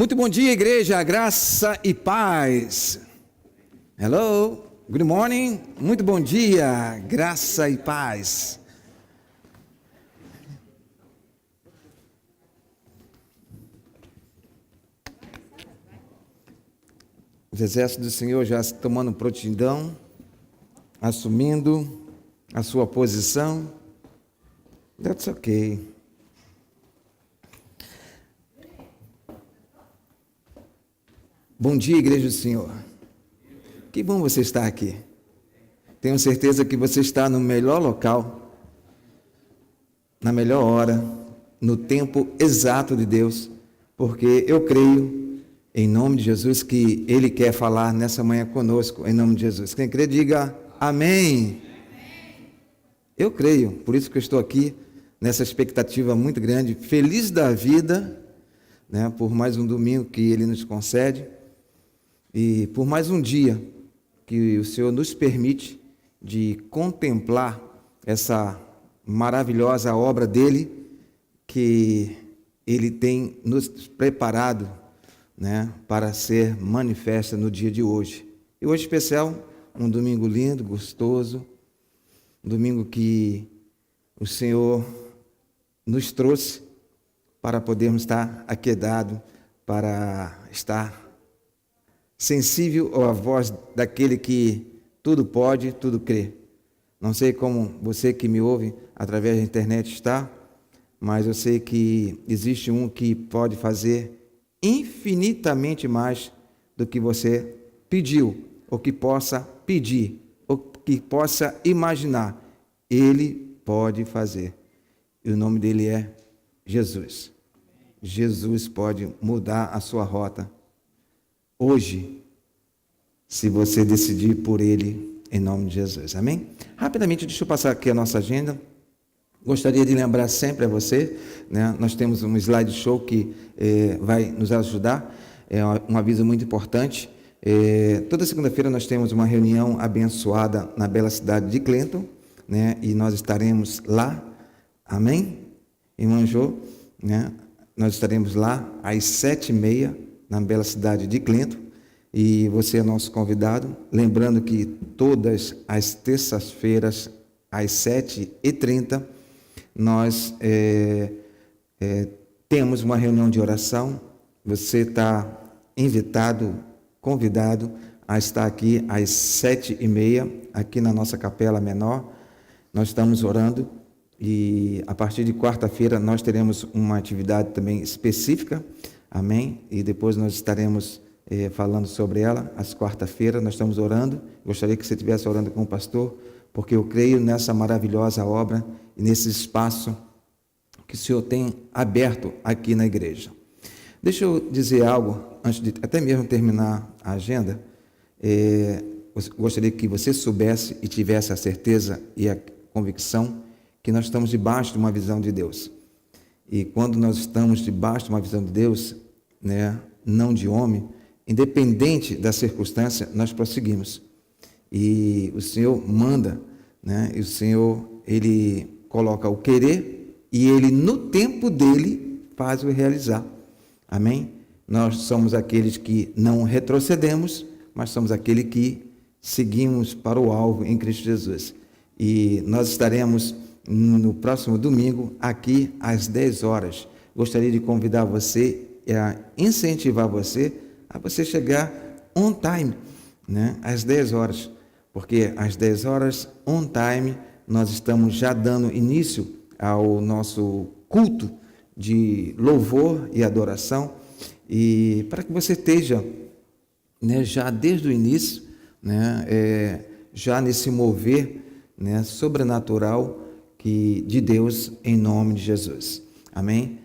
Muito bom dia, igreja, graça e paz. Hello, good morning, muito bom dia, graça e paz. Os exércitos do Senhor já tomando prontidão, assumindo a sua posição. That's okay. Bom dia, igreja do Senhor. Que bom você estar aqui. Tenho certeza que você está no melhor local, na melhor hora, no tempo exato de Deus, porque eu creio, em nome de Jesus, que Ele quer falar nessa manhã conosco, em nome de Jesus. Quem crê, diga amém. Eu creio, por isso que eu estou aqui, nessa expectativa muito grande, feliz da vida, né, por mais um domingo que Ele nos concede, e por mais um dia que o Senhor nos permite de contemplar essa maravilhosa obra dele, que ele tem nos preparado, né, para ser manifesta no dia de hoje. E hoje especial, um domingo lindo, gostoso, um domingo que o Senhor nos trouxe para podermos estar aquedados, para estar sensível à voz daquele que tudo pode, tudo crê. Não sei como você que me ouve através da internet está, mas eu sei que existe um que pode fazer infinitamente mais do que você pediu, ou que possa pedir, ou que possa imaginar. Ele pode fazer. E o nome dele é Jesus. Jesus pode mudar a sua rota hoje, se você decidir por Ele, em nome de Jesus, amém? Rapidamente, deixa eu passar aqui a nossa agenda. Gostaria de lembrar sempre a você, né, nós temos um slideshow que vai nos ajudar, é um aviso muito importante. Toda segunda-feira nós temos uma reunião abençoada na bela cidade de Clinton, né, e nós estaremos lá, amém? Em Manjô, né, nós estaremos lá às 7h30, na bela cidade de Clinton, e você é nosso convidado. Lembrando que todas as terças-feiras, às 7h30, nós temos uma reunião de oração. Você está invitado, convidado a estar aqui às 7h30, aqui na nossa capela menor. Nós estamos orando, e a partir de quarta-feira nós teremos uma atividade também específica, amém? E depois nós estaremos falando sobre ela. Às quarta-feira nós estamos orando. Gostaria que você estivesse orando com o pastor, porque eu creio nessa maravilhosa obra e nesse espaço que o Senhor tem aberto aqui na igreja. Deixa eu dizer algo, antes de até mesmo terminar a agenda. Gostaria que você soubesse e tivesse a certeza e a convicção que nós estamos debaixo de uma visão de Deus. E quando nós estamos debaixo de uma visão de Deus, né, não de homem, independente da circunstância, nós prosseguimos. E o Senhor manda, né, e o Senhor, Ele coloca o querer, e Ele, no tempo dEle, faz o realizar. Amém? Nós somos aqueles que não retrocedemos, mas somos aqueles que seguimos para o alvo em Cristo Jesus. E nós estaremos no próximo domingo, aqui às 10 horas. Gostaria de convidar você, a incentivar você, a você chegar on time, né, às 10 horas, porque às 10 horas, on time, nós estamos já dando início ao nosso culto de louvor e adoração, e para que você esteja, né, já desde o início, né, já nesse mover, né, sobrenatural de Deus, em nome de Jesus, amém?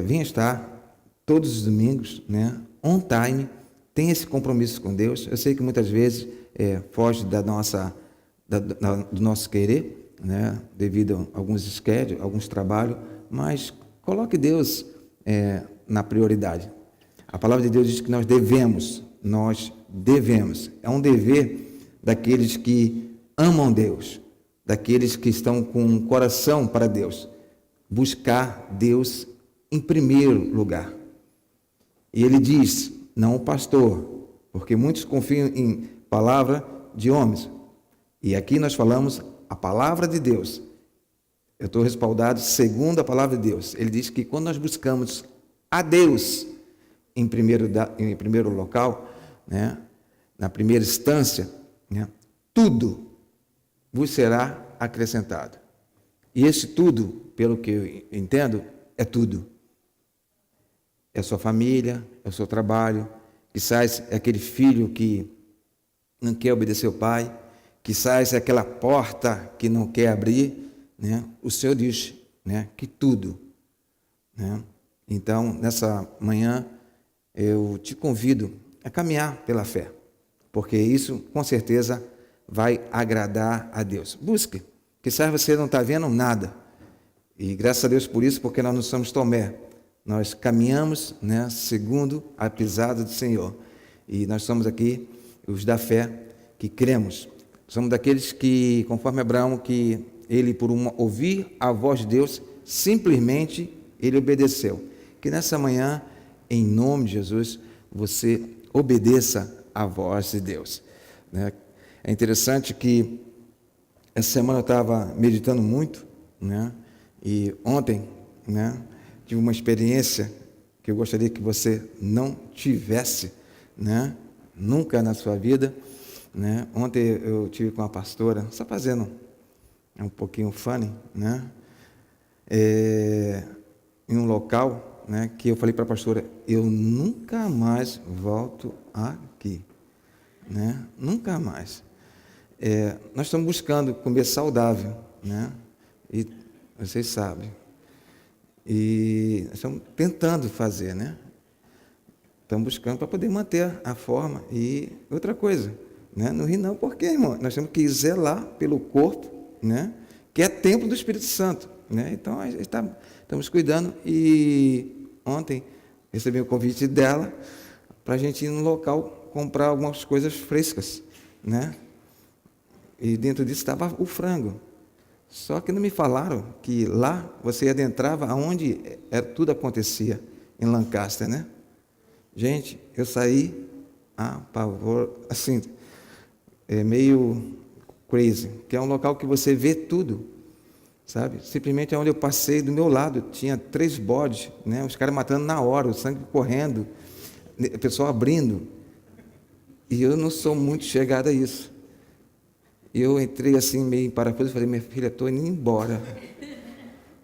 Venha estar todos os domingos, né, on time, tem esse compromisso com Deus. Eu sei que muitas vezes foge do nosso querer, né, devido a alguns schedules, alguns trabalhos, mas coloque Deus na prioridade. A palavra de Deus diz que nós devemos, é um dever daqueles que amam Deus, daqueles que estão com um coração para Deus, buscar Deus em primeiro lugar. E ele diz, não o pastor, porque muitos confiam em palavra de homens. E aqui nós falamos a palavra de Deus. Eu estou respaldado segundo a palavra de Deus. Ele diz que quando nós buscamos a Deus em primeiro local, né, na primeira instância, né, tudo vos será acrescentado. E esse tudo, pelo que eu entendo, é tudo. É a sua família, é o seu trabalho, quizás é aquele filho que não quer obedecer ao pai, quizás é aquela porta que não quer abrir, né? O Senhor diz, né, que tudo, né? Então, nessa manhã, eu te convido a caminhar pela fé, porque isso, com certeza, vai agradar a Deus. Busque, quizás você não está vendo nada, e graças a Deus por isso, porque nós não somos Tomé, nós caminhamos, né, segundo a pisada do Senhor, e nós somos aqui os da fé que cremos, somos daqueles que, conforme Abraão, que ele, por ouvir a voz de Deus, simplesmente ele obedeceu. Que nessa manhã, em nome de Jesus, você obedeça à voz de Deus, né? É interessante que essa semana eu estava meditando muito, né? E ontem, né, tive uma experiência que eu gostaria que você não tivesse, né, nunca na sua vida, né? Ontem eu tive com a pastora, só fazendo um pouquinho funny, né? Em um local, né, que eu falei para a pastora, eu nunca mais volto aqui, né? Nunca mais. Nós estamos buscando comer saudável, né? E vocês sabem. E nós estamos tentando fazer, né? Estamos buscando para poder manter a forma. E outra coisa, né? Não ri não, porque, irmão, nós temos que zelar pelo corpo, né, que é templo do Espírito Santo, né? Então, estamos cuidando, e ontem recebi o convite dela para a gente ir no local comprar algumas coisas frescas, né? E dentro disso estava o frango. Só que não me falaram que lá você adentrava aonde tudo acontecia, em Lancaster, né? Gente, eu saí assim, meio crazy, que é um local que você vê tudo, sabe? Simplesmente onde eu passei, do meu lado, tinha 3 bodes, né? Os caras matando na hora, o sangue correndo, o pessoal abrindo. E eu não sou muito chegado a isso. Eu entrei assim, meio em parafuso, e falei, minha filha, estou indo embora.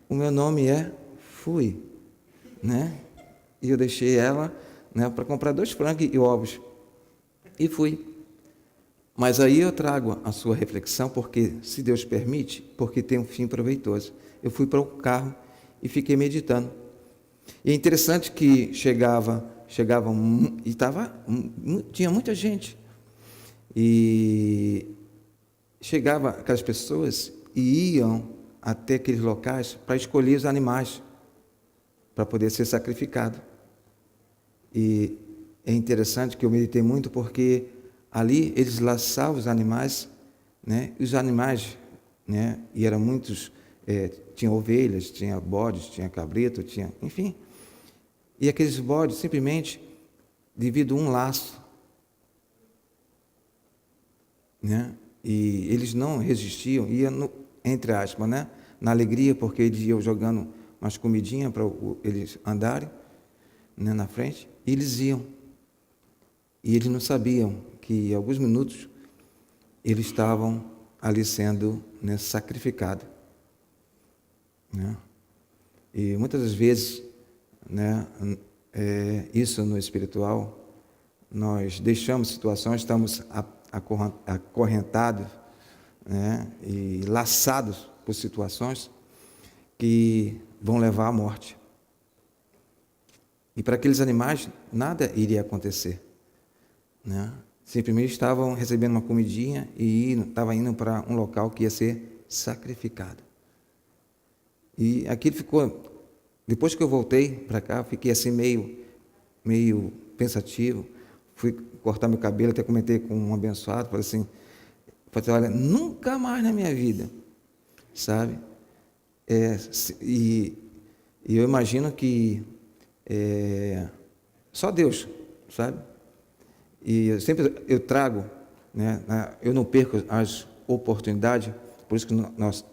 O meu nome é Fui, né? E eu deixei ela, né, para comprar 2 frangos e ovos. E fui. Mas aí eu trago a sua reflexão, porque, se Deus permite, porque tem um fim proveitoso. Eu fui para o carro e fiquei meditando. E é interessante que e tinha muita gente. E chegava aquelas pessoas e iam até aqueles locais para escolher os animais para poder ser sacrificado. E é interessante que eu meditei muito, porque ali eles laçavam os animais, né? E os animais, né? E eram muitos, tinha ovelhas, tinha bodes, tinha cabrito, tinha, enfim. E aqueles bodes simplesmente, devido a um laço, né? E eles não resistiam, iam, entre aspas, né, na alegria, porque eles iam jogando umas comidinhas para eles andarem, né, na frente, e eles iam. E eles não sabiam que, em alguns minutos, eles estavam ali sendo, né, sacrificados, né? E muitas das vezes, né, isso no espiritual, nós deixamos situações, estamos acorrentados, né, e laçados por situações que vão levar à morte. E para aqueles animais nada iria acontecer, né? Simplesmente estavam recebendo uma comidinha e estavam indo para um local que ia ser sacrificado. E aquilo ficou, depois que eu voltei para cá, fiquei assim meio pensativo. Fui cortar meu cabelo, até comentei com um abençoado, falei assim, olha, nunca mais na minha vida, sabe? E eu imagino que Só Deus, sabe? E eu trago, né, eu não perco as oportunidades, por isso que nós,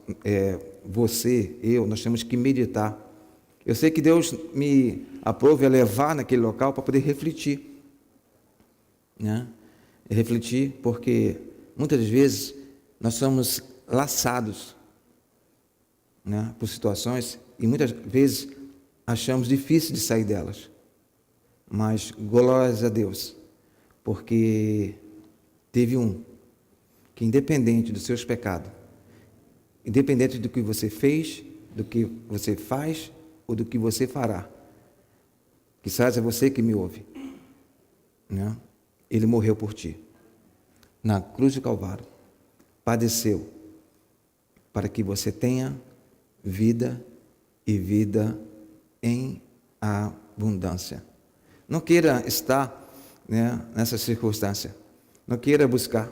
nós temos que meditar. Eu sei que Deus me aprove a levar naquele local para poder refletir, né? Refletir, porque muitas vezes nós somos laçados, né, por situações e muitas vezes achamos difícil de sair delas. Mas glórias a Deus, porque teve um que, independente dos seus pecados, independente do que você fez, do que você faz ou do que você fará, quizás é você que me ouve, né? Ele morreu por ti, na cruz do Calvário, padeceu, para que você tenha vida e vida em abundância. Não queira estar, né, nessa circunstância, não queira buscar,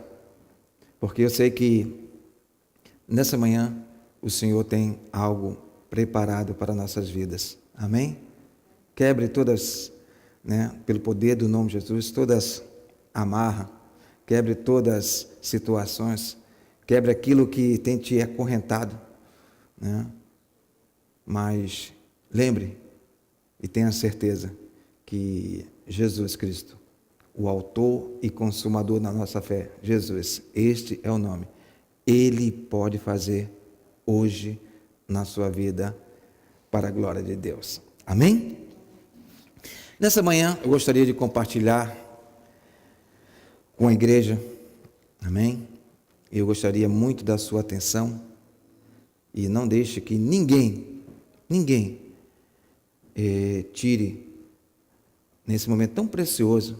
porque eu sei que nessa manhã o Senhor tem algo preparado para nossas vidas, amém? Quebre todas, né, pelo poder do nome de Jesus, todas amarra, quebre todas as situações, quebre aquilo que tem te acorrentado, né? Mas lembre e tenha certeza que Jesus Cristo, o autor e consumador da nossa fé, Jesus, este é o nome, Ele pode fazer hoje na sua vida para a glória de Deus. Amém? Nessa manhã eu gostaria de compartilhar com a igreja, amém? Eu gostaria muito da sua atenção e não deixe que ninguém tire nesse momento tão precioso.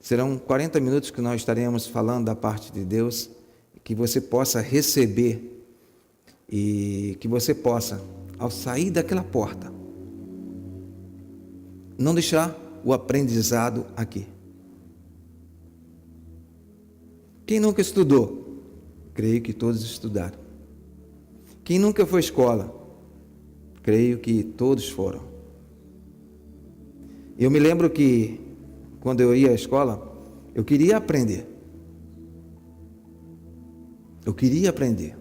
Serão 40 minutos que nós estaremos falando da parte de Deus, que você possa receber e que você possa, ao sair daquela porta, não deixar o aprendizado aqui. Quem nunca estudou? Creio que todos estudaram. Quem nunca foi à escola? Creio que todos foram. Eu me lembro que, quando eu ia à escola, eu queria aprender. Eu queria aprender.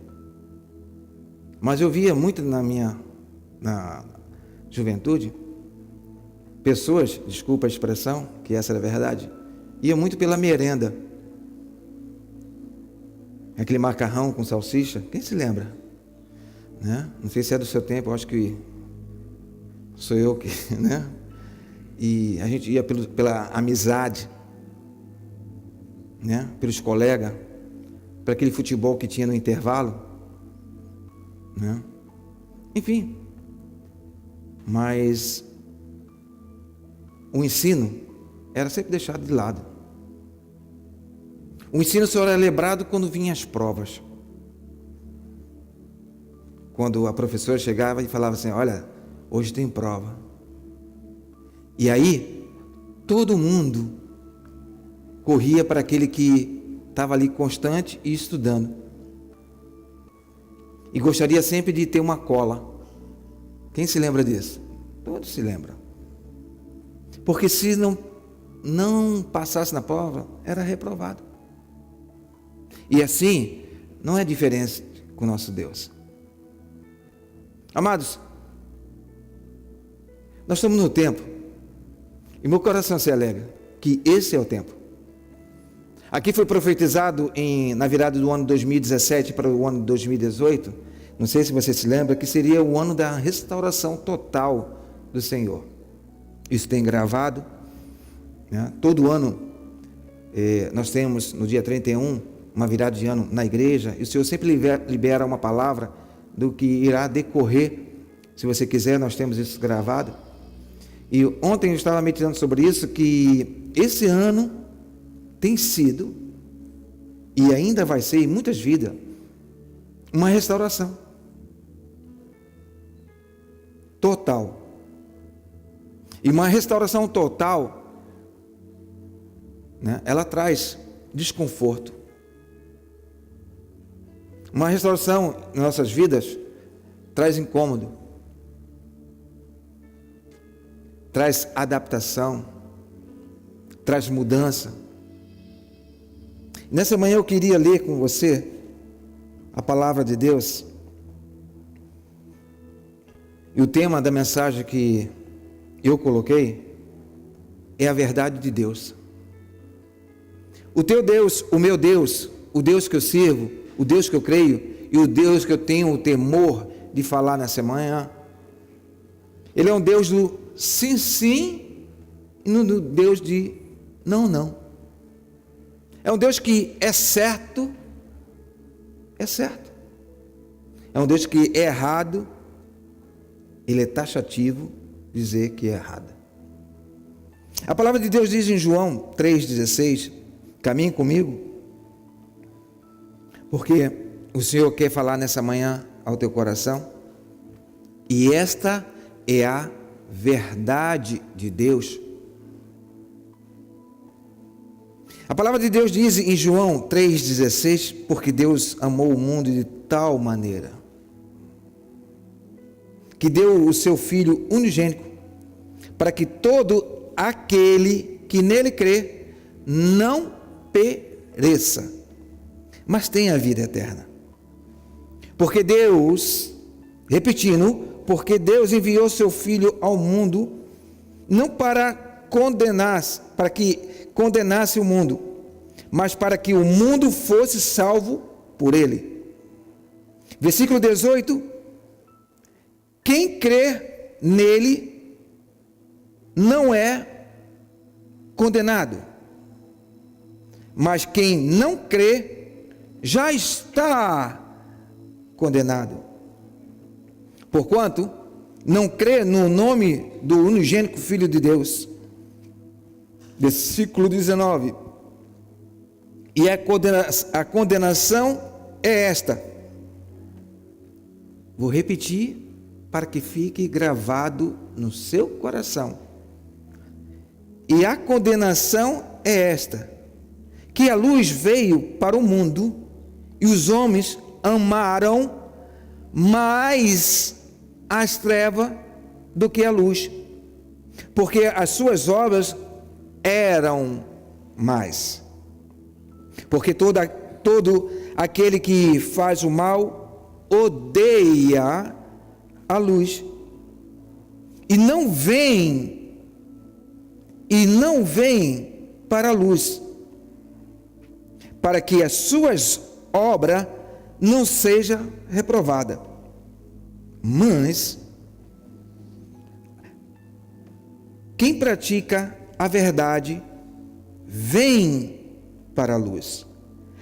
Mas eu via muito na juventude, pessoas, desculpa a expressão, que essa era a verdade, ia muito pela merenda. Aquele macarrão com salsicha, quem se lembra? Né? Não sei se é do seu tempo, eu acho que sou eu que, né? E a gente ia pela amizade, né? Pelos colegas, para aquele futebol que tinha no intervalo, né? Enfim, mas o ensino era sempre deixado de lado. O ensino só era lembrado quando vinham as provas. Quando a professora chegava e falava assim, olha, hoje tem prova. E aí, todo mundo corria para aquele que estava ali constante e estudando. E gostaria sempre de ter uma cola. Quem se lembra disso? Todos se lembram. Porque se não passasse na prova, era reprovado. E assim, não é diferente com o nosso Deus. Amados, nós estamos no tempo, e meu coração se alegra, que esse é o tempo. Aqui foi profetizado na virada do ano 2017 para o ano 2018, não sei se você se lembra, que seria o ano da restauração total do Senhor. Isso tem gravado, né? Todo ano nós temos no dia 31 uma virada de ano na igreja, e o Senhor sempre libera uma palavra do que irá decorrer. Se você quiser, nós temos isso gravado. E ontem eu estava meditando sobre isso, que esse ano tem sido, e ainda vai ser em muitas vidas, uma restauração total. E uma restauração total, né, ela traz desconforto. Uma restauração em nossas vidas traz incômodo, traz adaptação, traz mudança. Nessa manhã eu queria ler com você a palavra de Deus. E o tema da mensagem que eu coloquei é a verdade de Deus. O teu Deus, o meu Deus, o Deus que eu sirvo, o Deus que eu creio e o Deus que eu tenho o temor de falar nessa manhã, Ele é um Deus do sim, sim e no Deus de não, não. É um Deus que é certo, é certo. É um Deus que é errado, Ele é taxativo dizer que é errado. A palavra de Deus diz em João 3,16, caminhe comigo, porque o Senhor quer falar nessa manhã ao teu coração, e esta é a verdade de Deus. A palavra de Deus diz em João 3,16, porque Deus amou o mundo de tal maneira, que deu o seu Filho unigênito, para que todo aquele que nele crê, não pereça, mas tenha a vida eterna. Porque Deus, repetindo, porque Deus enviou seu Filho ao mundo, não para condenar, para que condenasse o mundo, mas para que o mundo fosse salvo por ele. Versículo 18, quem crê nele não é condenado, mas quem não crê já está condenado, porquanto não crê no nome do unigênito Filho de Deus. Versículo 19, e a condenação é esta, vou repetir para que fique gravado no seu coração, e a condenação é esta, que a luz veio para o mundo, e os homens amaram mais as trevas do que a luz, porque as suas obras eram mais. Porque todo aquele que faz o mal odeia a luz e não vem para a luz, para que as suas obras não seja reprovada. Mas quem pratica a verdade vem para a luz,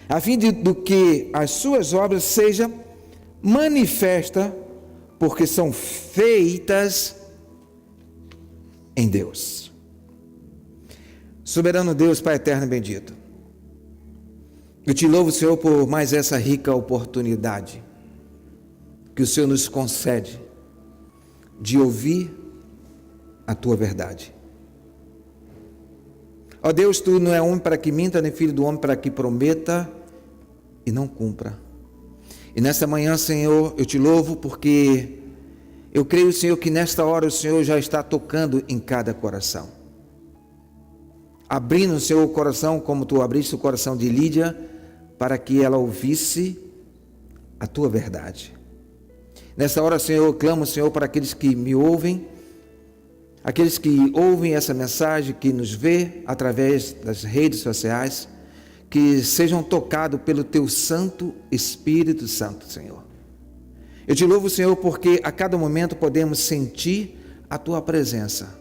a fim de que as suas obras sejam manifestas, porque são feitas em Deus. Soberano Deus, Pai eterno e bendito, eu te louvo, Senhor, por mais essa rica oportunidade que o Senhor nos concede de ouvir a tua verdade. Ó Deus, tu não é homem para que minta, nem filho do homem para que prometa e não cumpra. E nesta manhã, Senhor, eu te louvo porque eu creio, Senhor, que nesta hora o Senhor já está tocando em cada coração, abrindo o seu coração como tu abriste o coração de Lídia, para que ela ouvisse a tua verdade. Nesta hora, Senhor, eu clamo, Senhor, para aqueles que me ouvem, aqueles que ouvem essa mensagem, que nos vê através das redes sociais, que sejam tocados pelo teu Santo Espírito Santo, Senhor. Eu te louvo, Senhor, porque a cada momento podemos sentir a tua presença,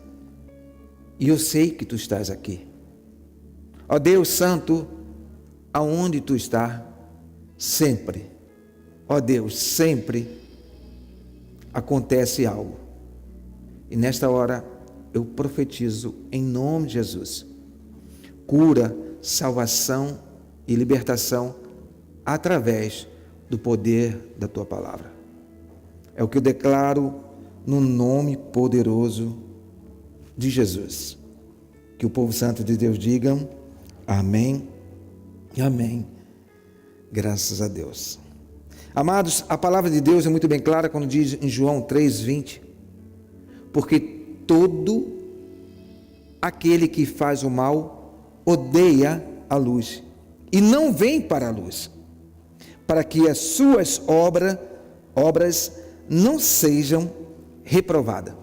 e eu sei que tu estás aqui. Ó Deus Santo, aonde tu estás, sempre, ó Deus, sempre acontece algo. E nesta hora eu profetizo em nome de Jesus, cura, salvação e libertação através do poder da tua palavra. É o que eu declaro no nome poderoso de Jesus. Que o povo santo de Deus digam amém e amém. Graças a Deus. Amados, a palavra de Deus é muito bem clara quando diz em João 3,20, porque todo aquele que faz o mal odeia a luz e não vem para a luz, para que as suas obras não sejam reprovadas.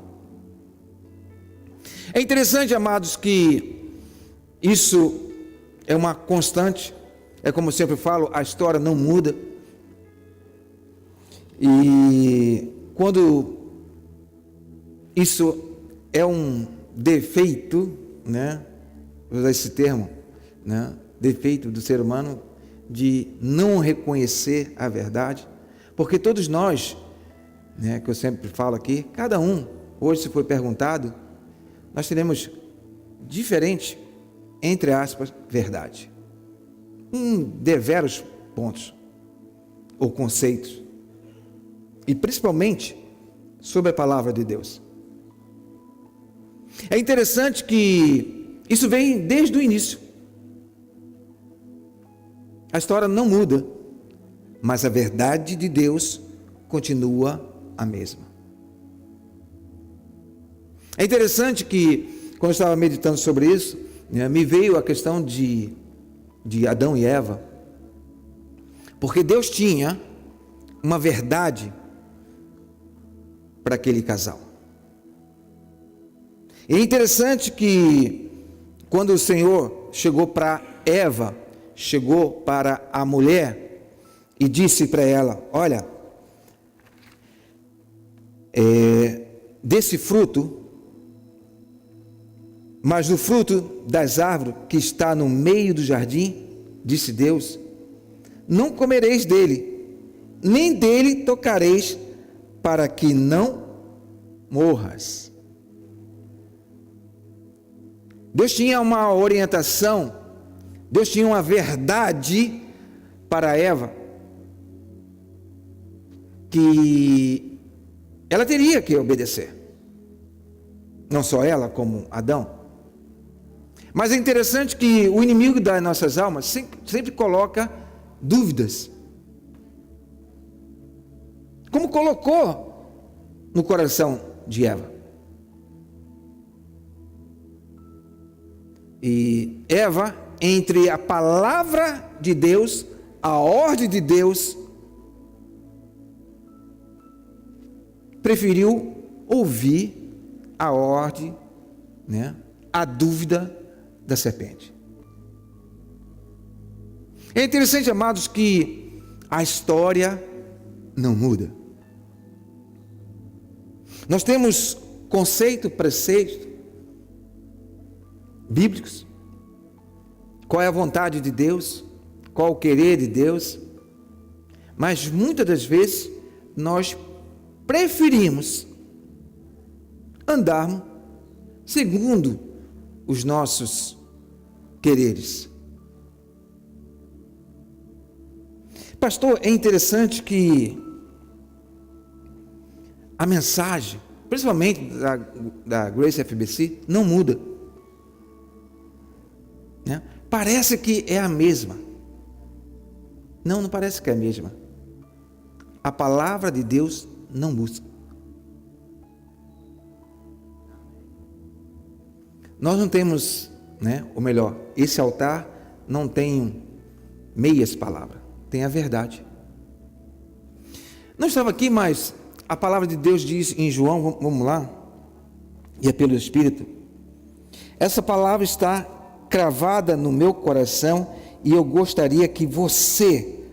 É interessante, amados, que isso é uma constante. É como eu sempre falo, a história não muda. E quando isso é um defeito, né? Vou usar esse termo, né? Defeito do ser humano de não reconhecer a verdade, porque todos nós, né, que eu sempre falo aqui, cada um, hoje se for perguntado, nós teremos diferente, entre aspas, verdade. Deveros pontos ou conceitos, e principalmente sobre a palavra de Deus. É interessante que isso vem desde o início. A história não muda, mas a verdade de Deus continua a mesma. É interessante que, quando eu estava meditando sobre isso, né, me veio a questão de Adão e Eva, porque Deus tinha uma verdade para aquele casal. E é interessante que, quando o Senhor chegou para Eva, chegou para a mulher e disse para ela: olha, desse fruto, mas do fruto das árvores que está no meio do jardim, disse Deus, não comereis dele, nem dele tocareis, para que não morras. Deus tinha uma orientação, Deus tinha uma verdade para Eva, que ela teria que obedecer. Não só ela, como Adão. Mas é interessante que o inimigo das nossas almas sempre coloca dúvidas. Como colocou no coração de Eva. E Eva, entre a palavra de Deus, a ordem de Deus, preferiu ouvir a ordem, né, a dúvida da serpente. É interessante, amados, que a história não muda. Nós temos conceito, preceito bíblicos. Qual é a vontade de Deus? Qual o querer de Deus? Mas muitas das vezes nós preferimos andarmos segundo os nossos quereres. Pastor, é interessante que a mensagem, principalmente da Grace FBC, não muda, né? Parece que é a mesma. Não parece que é a mesma. A palavra de Deus não muda. Nós não temos, né, ou melhor, esse altar não tem meias palavras, tem a verdade. Não estava aqui, mas a palavra de Deus diz em João, vamos lá, e é pelo Espírito. Essa palavra está cravada no meu coração e eu gostaria que você,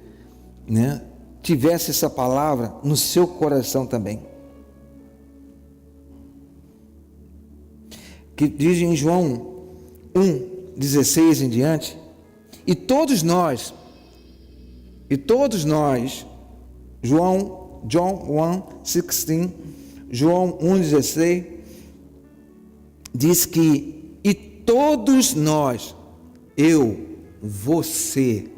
né, tivesse essa palavra no seu coração também. Que diz em João 1:16 em diante, e todos nós, John 1:16, João 1:16, diz que, e todos nós, eu, você,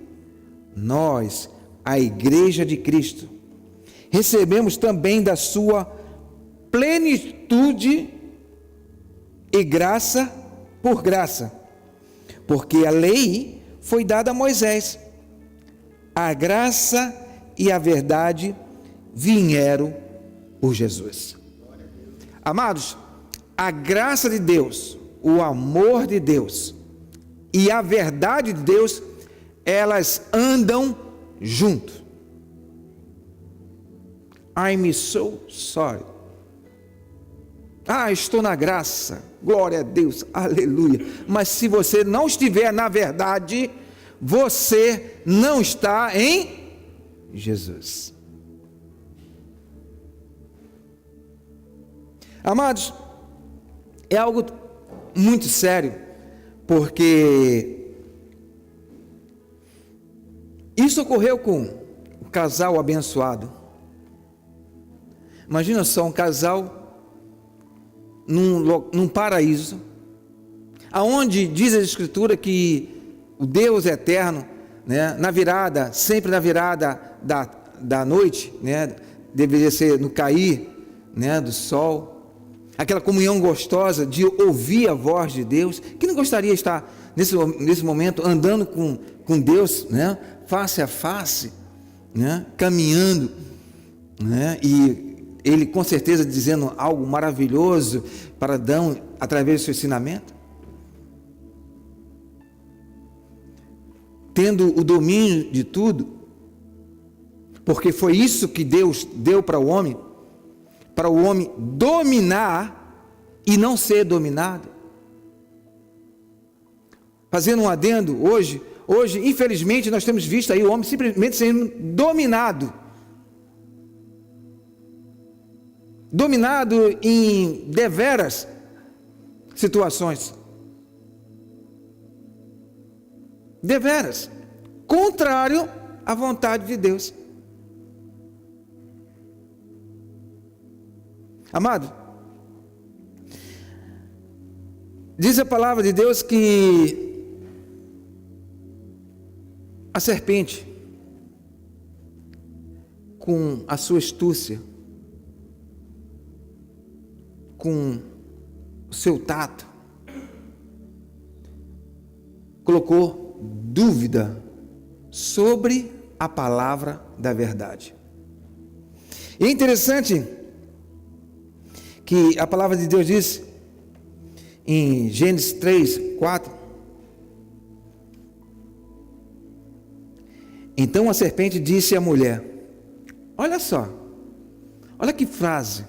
nós, a igreja de Cristo, recebemos também da sua plenitude e graça por graça, porque a lei foi dada a Moisés, a graça e a verdade vieram por Jesus. Amados, a graça de Deus, o amor de Deus e a verdade de Deus, elas andam junto. I'm so sorry. Estou na graça, glória a Deus, aleluia. Mas se você não estiver na verdade, você não está em Jesus. Amados, é algo muito sério, porque isso ocorreu com um casal abençoado. Imagina só, um casal num paraíso, aonde diz a Escritura que o Deus eterno, né, sempre na virada da noite, né, deveria ser no cair, né, do sol, aquela comunhão gostosa de ouvir a voz de Deus. Quem não gostaria de estar nesse momento andando com Deus, né, face a face, né, caminhando, né, e Ele com certeza dizendo algo maravilhoso para Adão através do seu ensinamento? Tendo o domínio de tudo, porque foi isso que Deus deu para o homem dominar e não ser dominado. Fazendo um adendo, hoje, infelizmente, nós temos visto aí o homem simplesmente sendo dominado em deveras situações, deveras, contrário à vontade de Deus. Amado, diz a palavra de Deus que a serpente, com a sua astúcia, com o seu tato, colocou dúvida sobre a palavra da verdade. E é interessante que a palavra de Deus diz em Gênesis 3:4: então a serpente disse à mulher, olha só, olha que frase: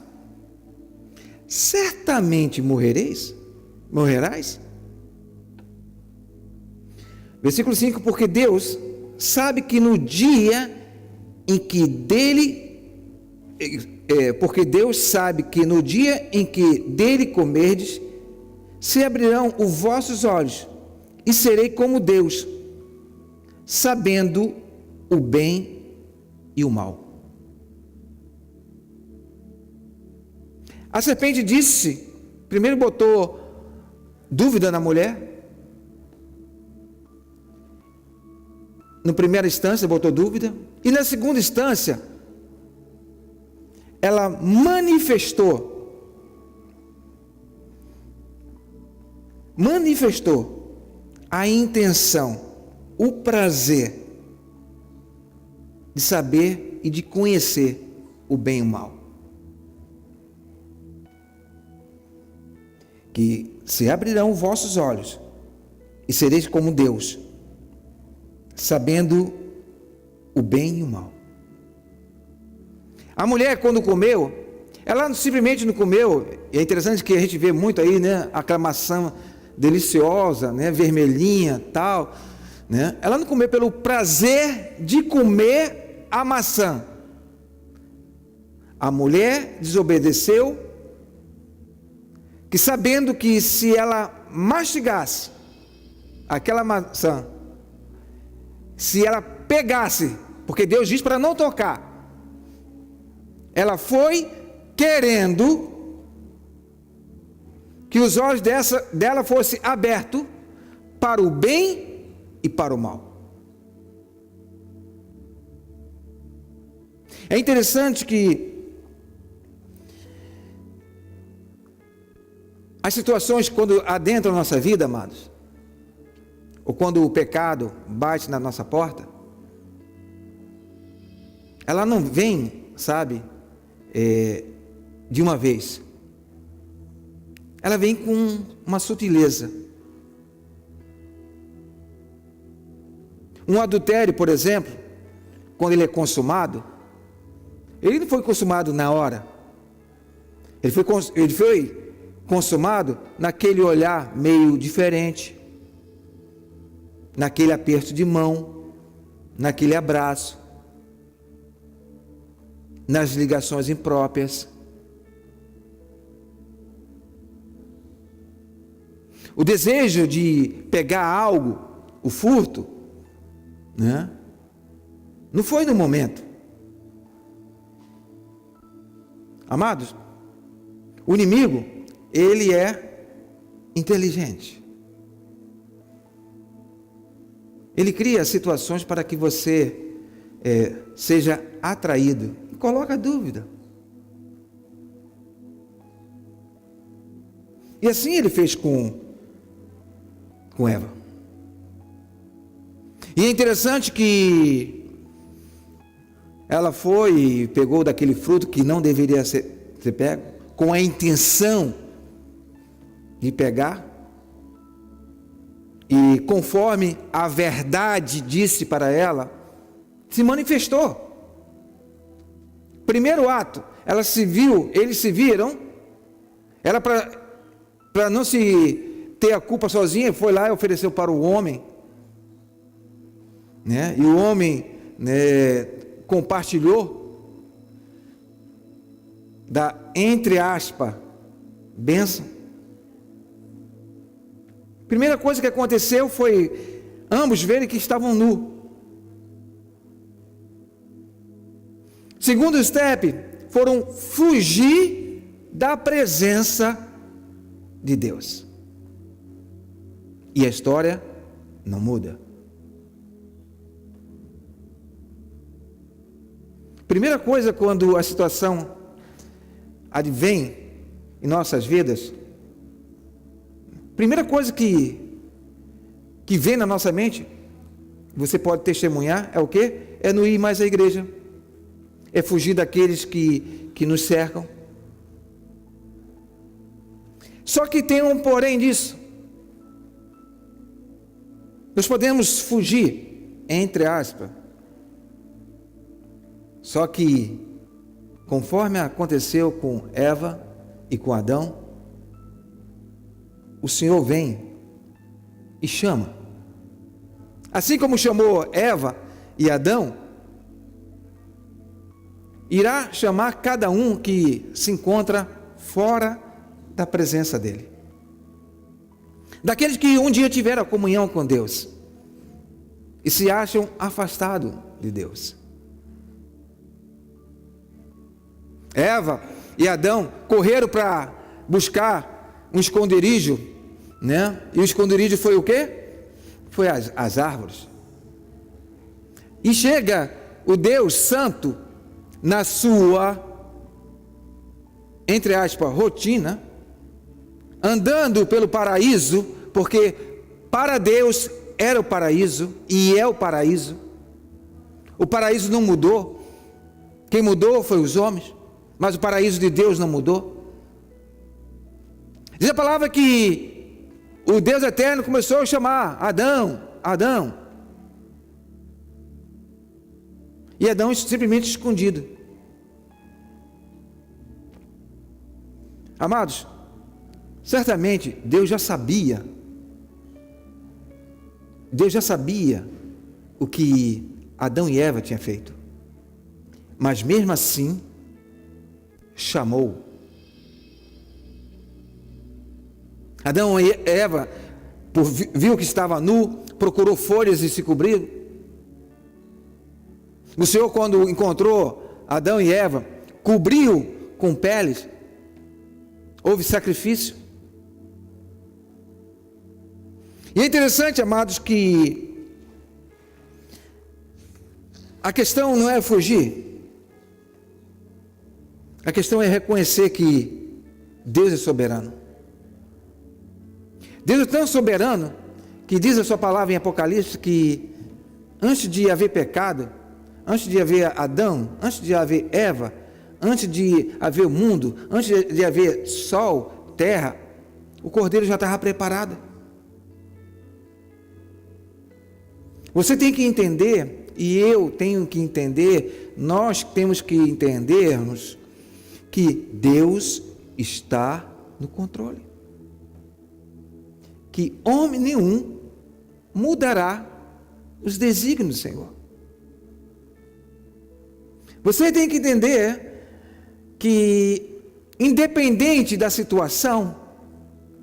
certamente morrerás? Versículo 5: porque Deus sabe que no dia em que dele comerdes, se abrirão os vossos olhos, e serei como Deus, sabendo o bem e o mal. A serpente disse, primeiro botou dúvida na mulher. Na primeira instância botou dúvida, e na segunda instância ela manifestou a intenção, o prazer de saber e de conhecer o bem e o mal. Que se abrirão vossos olhos e sereis como Deus, sabendo o bem e o mal. A mulher, quando comeu, ela simplesmente não comeu. É interessante que a gente vê muito aí, né, aquela maçã deliciosa, né, vermelhinha, tal, né? Ela não comeu pelo prazer de comer a maçã. A mulher desobedeceu, que sabendo que se ela mastigasse aquela maçã, se ela pegasse, porque Deus diz para não tocar, ela foi querendo que os olhos dela fossem abertos para o bem e para o mal. É interessante que as situações quando adentram a nossa vida, amados, ou quando o pecado bate na nossa porta, ela não vem, sabe, de uma vez. Ela vem com uma sutileza. Um adultério, por exemplo, quando ele é consumado, ele não foi consumado na hora. Ele foi consumado naquele olhar meio diferente, naquele aperto de mão, naquele abraço, nas ligações impróprias. O desejo de pegar algo, o furto, né? Não foi no momento. Amados, o inimigo, ele é inteligente. Ele cria situações para que você seja atraído e coloca dúvida. E assim ele fez com Eva. E é interessante que ela foi e pegou daquele fruto que não deveria ser pego, com a intenção de pegar, e conforme a verdade disse para ela, se manifestou. Primeiro ato, eles se viram, ela para não se ter a culpa sozinha, foi lá e ofereceu para o homem, né? E o homem, né, compartilhou da, entre aspas, bênção. Primeira coisa que aconteceu foi ambos verem que estavam nus. Segundo step, foram fugir da presença de Deus. E a história não muda. Primeira coisa, quando a situação advém em nossas vidas, primeira coisa que vem na nossa mente, você pode testemunhar, é o quê? É não ir mais à igreja, é fugir daqueles que nos cercam. Só que tem um porém disso. Nós podemos fugir, entre aspas, só que, conforme aconteceu com Eva e com Adão, o Senhor vem e chama. Assim como chamou Eva e Adão, irá chamar cada um que se encontra fora da presença dele. Daqueles que um dia tiveram a comunhão com Deus e se acham afastados de Deus. Eva e Adão correram para buscar um esconderijo, né? E o esconderijo foi o quê? Foi as árvores. E chega o Deus Santo na sua, entre aspas, rotina, andando pelo paraíso, porque para Deus era o paraíso e é o paraíso. O paraíso não mudou. Quem mudou foi os homens. Mas o paraíso de Deus não mudou. Diz a palavra que o Deus eterno começou a chamar Adão, Adão. E Adão simplesmente escondido. Amados, certamente Deus já sabia o que Adão e Eva tinham feito. Mas mesmo assim, chamou. Adão e Eva, viu que estava nu, procurou folhas e se cobriu. O Senhor, quando encontrou Adão e Eva, cobriu com peles. Houve sacrifício. E é interessante, amados, que a questão não é fugir. A questão é reconhecer que Deus é soberano. Deus é tão soberano que diz a sua palavra em Apocalipse que antes de haver pecado, antes de haver Adão, antes de haver Eva, antes de haver o mundo, antes de haver sol, terra, o Cordeiro já estava preparado. Você tem que entender, e eu tenho que entender, nós temos que entendermos que Deus está no controle. Que homem nenhum mudará os desígnios do Senhor. Você tem que entender que, independente da situação,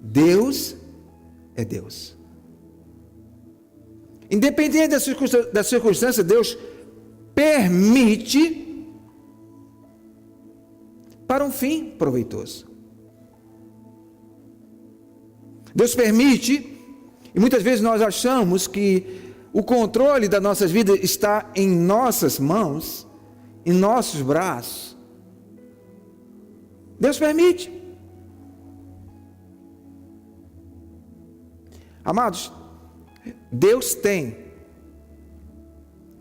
Deus é Deus. Independente da circunstância, Deus permite para um fim proveitoso. Deus permite, e muitas vezes nós achamos que o controle das nossas vidas está em nossas mãos, em nossos braços. Deus permite. Amados, Deus tem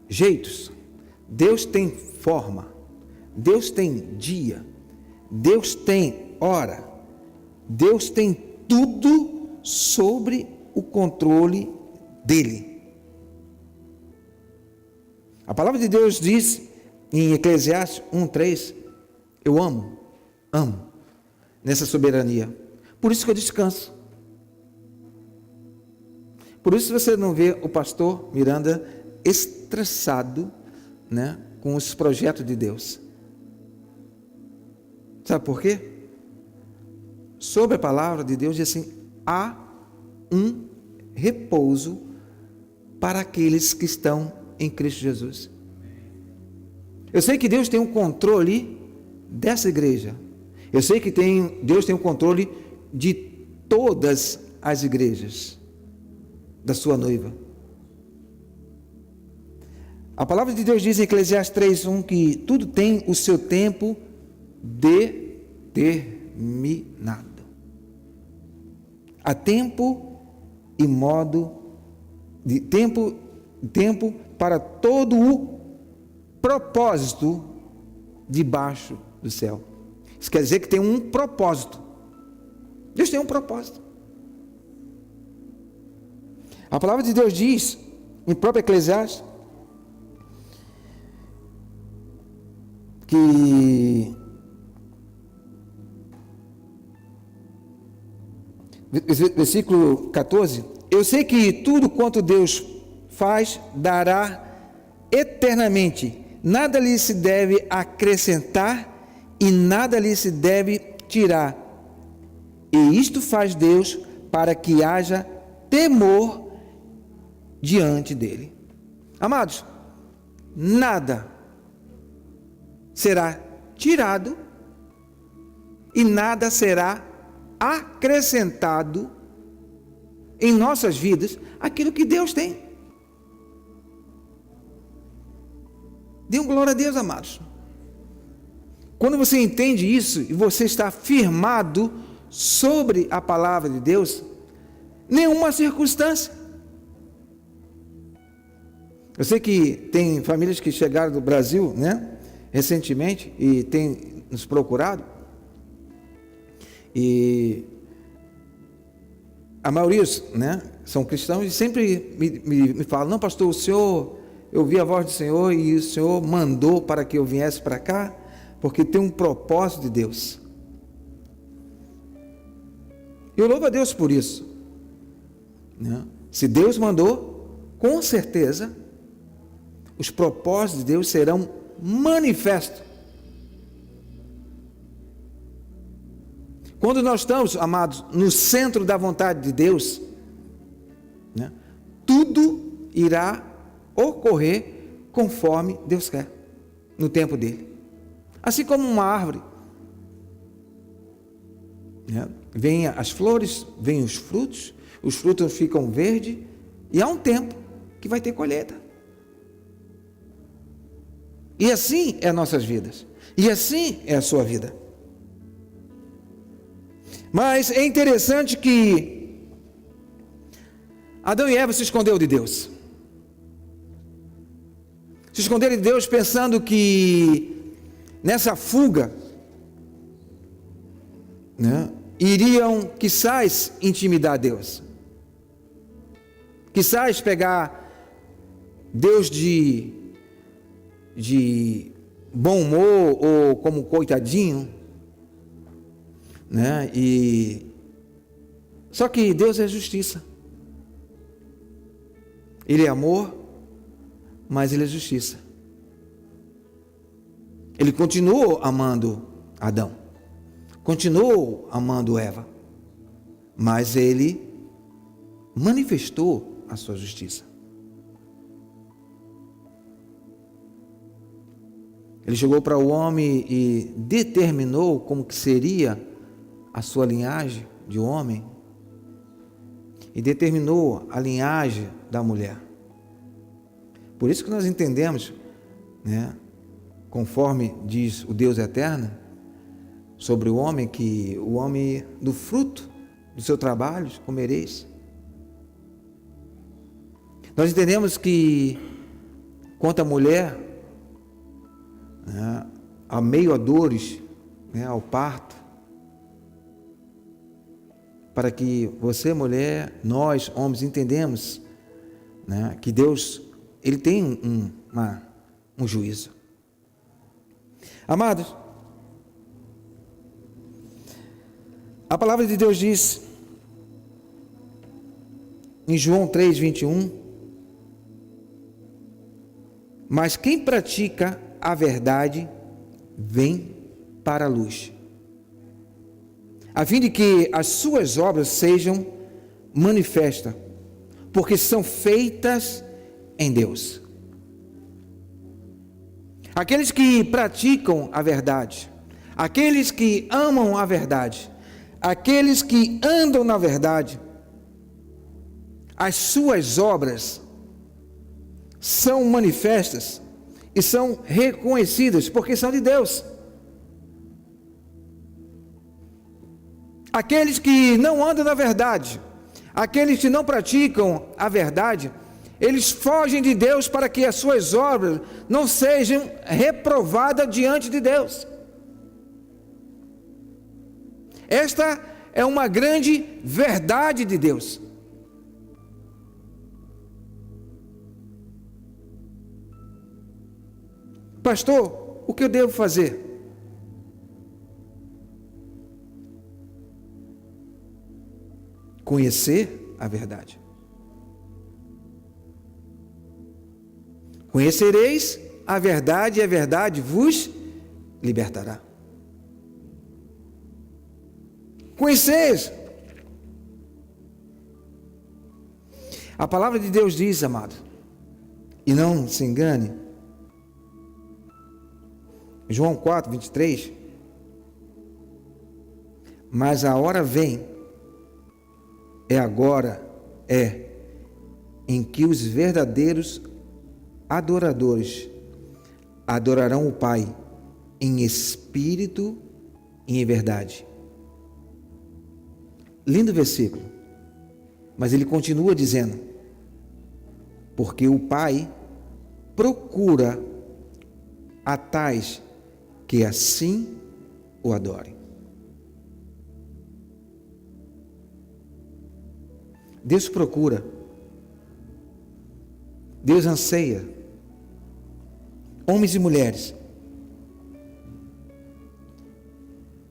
jeitos, Deus tem forma, Deus tem dia, Deus tem hora, Deus tem tudo sobre o controle dele. A palavra de Deus diz em Eclesiastes 1:3, eu amo nessa soberania. Por isso que eu descanso. Por isso você não vê o pastor Miranda estressado, né, com os projetos de Deus. Sabe por quê? Sobre a palavra de Deus diz assim: há um repouso para aqueles que estão em Cristo Jesus. Eu sei que Deus tem um controle dessa igreja. Eu sei que Deus tem um controle de todas as igrejas da sua noiva. A palavra de Deus diz em Eclesiastes 3:1 que tudo tem o seu tempo determinado. Há tempo e modo de tempo para todo o propósito debaixo do céu. Isso quer dizer que tem um propósito. Deus tem um propósito. A palavra de Deus diz, em próprio Eclesiastes, que versículo 14, eu sei que tudo quanto Deus faz dará eternamente, nada lhe se deve acrescentar e nada lhe se deve tirar, e isto faz Deus para que haja temor diante dele. Amados, nada será tirado e nada será acrescentado em nossas vidas aquilo que Deus tem. Dê um glória a Deus, amados. Quando você entende isso e você está firmado sobre a palavra de Deus, nenhuma circunstância. Eu sei que tem famílias que chegaram do Brasil, né, recentemente, e têm nos procurado, e a maioria, né, são cristãos, e sempre me falam: não, pastor, o senhor, eu ouvi a voz do Senhor e o Senhor mandou para que eu viesse para cá, porque tem um propósito de Deus. Eu louvo a Deus por isso, né? Se Deus mandou, com certeza os propósitos de Deus serão manifestos. Quando nós estamos, amados, no centro da vontade de Deus, né, tudo irá ocorrer conforme Deus quer, no tempo dele. Assim como uma árvore, né, vem as flores, vem os frutos ficam verdes, e há um tempo que vai ter colheita. E assim é nossas vidas, e assim é a sua vida. Mas é interessante que Adão e Eva se esconderam de Deus. Se esconderam de Deus pensando que nessa fuga, né, iriam, quizás, intimidar Deus. Quizás pegar Deus de bom humor ou como coitadinho, né? Só que Deus é justiça. Ele é amor, mas Ele é justiça. Ele continuou amando Adão, continuou amando Eva, mas Ele manifestou a sua justiça. Ele chegou para o homem e determinou como que seria a sua linhagem de homem, e determinou a linhagem da mulher. Por isso que nós entendemos, né, conforme diz o Deus eterno sobre o homem, que o homem, do fruto do seu trabalho comereis. Nós entendemos que quanto à mulher, né, a meio a dores, né, ao parto, para que você, mulher, nós, homens, entendemos, né, que Deus, Ele tem um juízo. Amados, a palavra de Deus diz, em João 3:21, mas quem pratica a verdade vem para a luz, a fim de que as suas obras sejam manifestas, porque são feitas em Deus. Aqueles que praticam a verdade, aqueles que amam a verdade, aqueles que andam na verdade, as suas obras são manifestas e são reconhecidas, porque são de Deus. Aqueles que não andam na verdade, aqueles que não praticam a verdade, eles fogem de Deus para que as suas obras não sejam reprovadas diante de Deus. Esta é uma grande verdade de Deus. Pastor, o que eu devo fazer? Conhecer a verdade. Conhecereis a verdade e a verdade vos libertará. Conheceis. A palavra de Deus diz, amado, e não se engane, João 4:23, mas a hora vem, agora, em que os verdadeiros adoradores adorarão o Pai em espírito e em verdade. Lindo versículo, mas ele continua dizendo, porque o Pai procura a tais que assim o adorem. Deus procura, Deus anseia homens e mulheres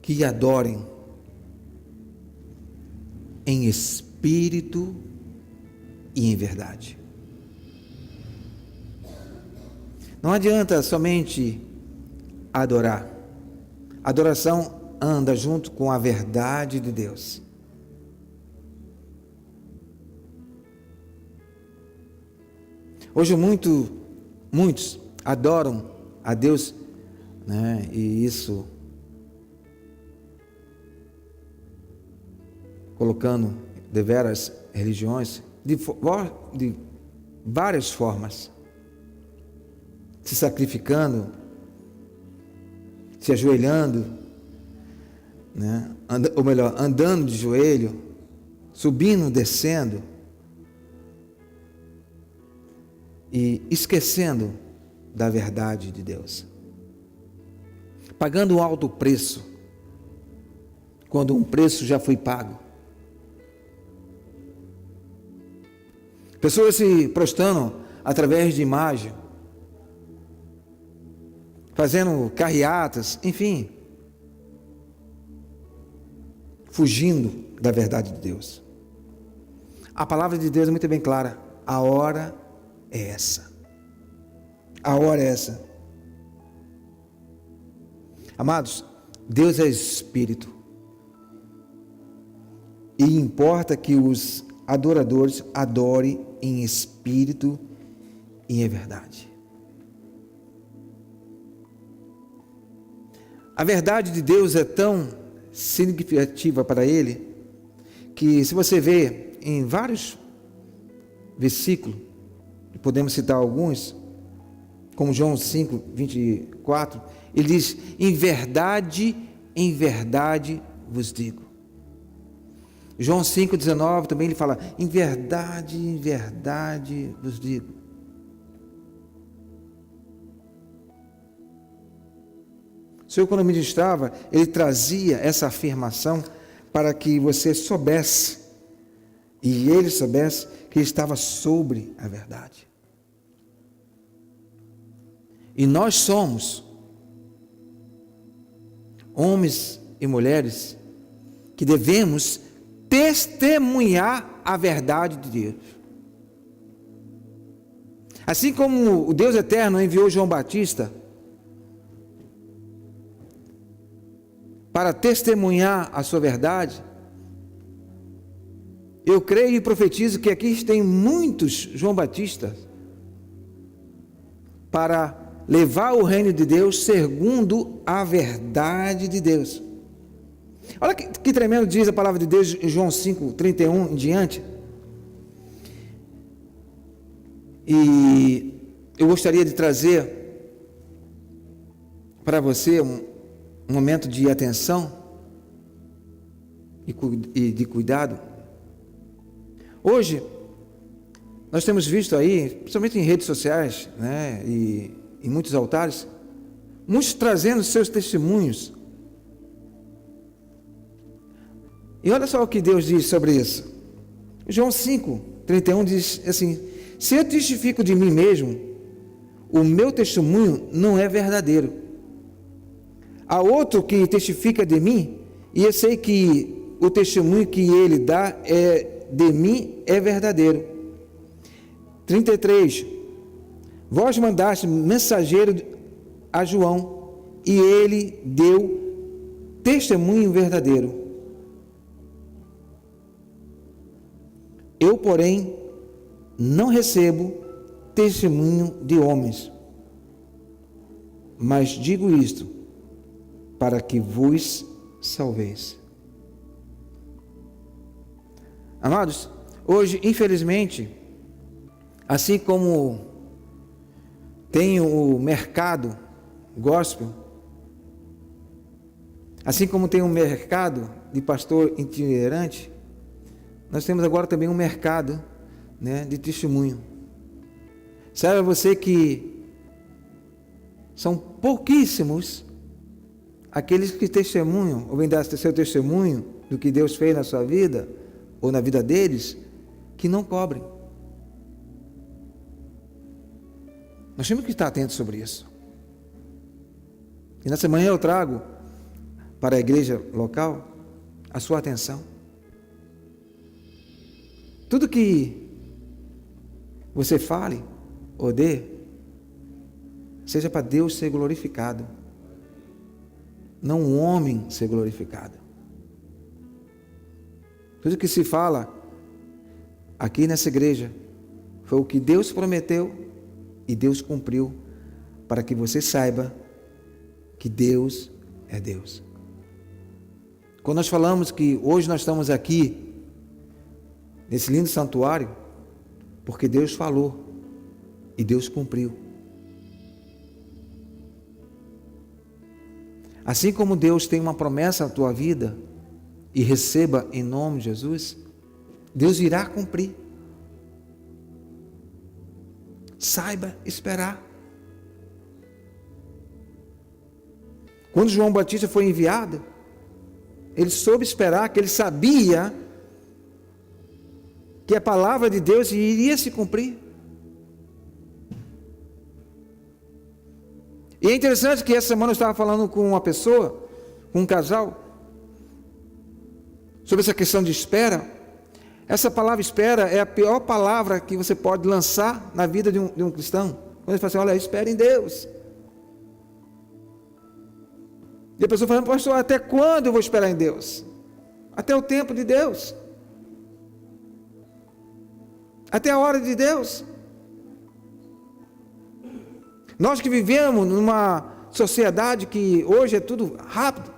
que adorem em espírito e em verdade. Não adianta somente adorar. Adoração anda junto com a verdade de Deus. Hoje muitos adoram a Deus, né? E isso colocando deveras religiões de várias formas, se sacrificando, se ajoelhando, né? Ou melhor, andando de joelho, subindo, descendo, e esquecendo da verdade de Deus, pagando um alto preço, quando um preço já foi pago. Pessoas se prostram através de imagem, fazendo carreatas, enfim, fugindo da verdade de Deus. A palavra de Deus é muito bem clara: a hora é essa. A hora é essa. Amados, Deus é Espírito. E importa que os adoradores adorem em espírito e em verdade. A verdade de Deus é tão significativa para ele, que se você vê em vários versículos, podemos citar alguns, como João 5, 24, ele diz: em verdade vos digo. João 5, 19 também ele fala: em verdade vos digo. O Senhor, quando ministrava, ele trazia essa afirmação para que você soubesse, e ele soubesse, que ele estava sobre a verdade. E nós somos homens e mulheres que devemos testemunhar a verdade de Deus. Assim como o Deus eterno enviou João Batista para testemunhar a sua verdade, eu creio e profetizo que aqui tem muitos João Batistas para levar o reino de Deus segundo a verdade de Deus. Olha que tremendo diz a palavra de Deus em João 5, 31 em diante. E eu gostaria de trazer para você um momento de atenção e de cuidado. Hoje, nós temos visto aí, principalmente em redes sociais, né, e em muitos altares, muitos trazendo seus testemunhos. E olha só o que Deus diz sobre isso. João 5, 31 diz assim: se eu testifico de mim mesmo, o meu testemunho não é verdadeiro. Há outro que testifica de mim, e eu sei que o testemunho que ele dá de mim é verdadeiro. 33. Vós mandaste mensageiro a João, e ele deu testemunho verdadeiro. Eu, porém, não recebo testemunho de homens, mas digo isto, para que vos salveis. Amados, hoje, infelizmente, assim como tem o mercado gospel, assim como tem um mercado de pastor itinerante, nós temos agora também um mercado, né, de testemunho. Saiba você que são pouquíssimos aqueles que testemunham, ou vêm dar seu testemunho do que Deus fez na sua vida, ou na vida deles, que não cobrem. Nós temos que estar atentos sobre isso. E nessa manhã eu trago para a igreja local a sua atenção. Tudo que você fale ou dê, seja para Deus ser glorificado, não um homem ser glorificado. Tudo que se fala aqui nessa igreja foi o que Deus prometeu e Deus cumpriu, para que você saiba que Deus é Deus. Quando nós falamos que hoje nós estamos aqui nesse lindo santuário, porque Deus falou e Deus cumpriu. Assim como Deus tem uma promessa na tua vida, e receba em nome de Jesus, Deus irá cumprir. Saiba esperar. Quando João Batista foi enviado, ele soube esperar, que ele sabia que a palavra de Deus iria se cumprir. E é interessante que essa semana eu estava falando com uma pessoa, com um casal, sobre essa questão de espera. Essa palavra espera é a pior palavra que você pode lançar na vida de um cristão. Quando ele fala assim, olha, espera em Deus. E a pessoa fala, pastor, até quando eu vou esperar em Deus? Até o tempo de Deus. Até a hora de Deus. Nós que vivemos numa sociedade que hoje é tudo rápido.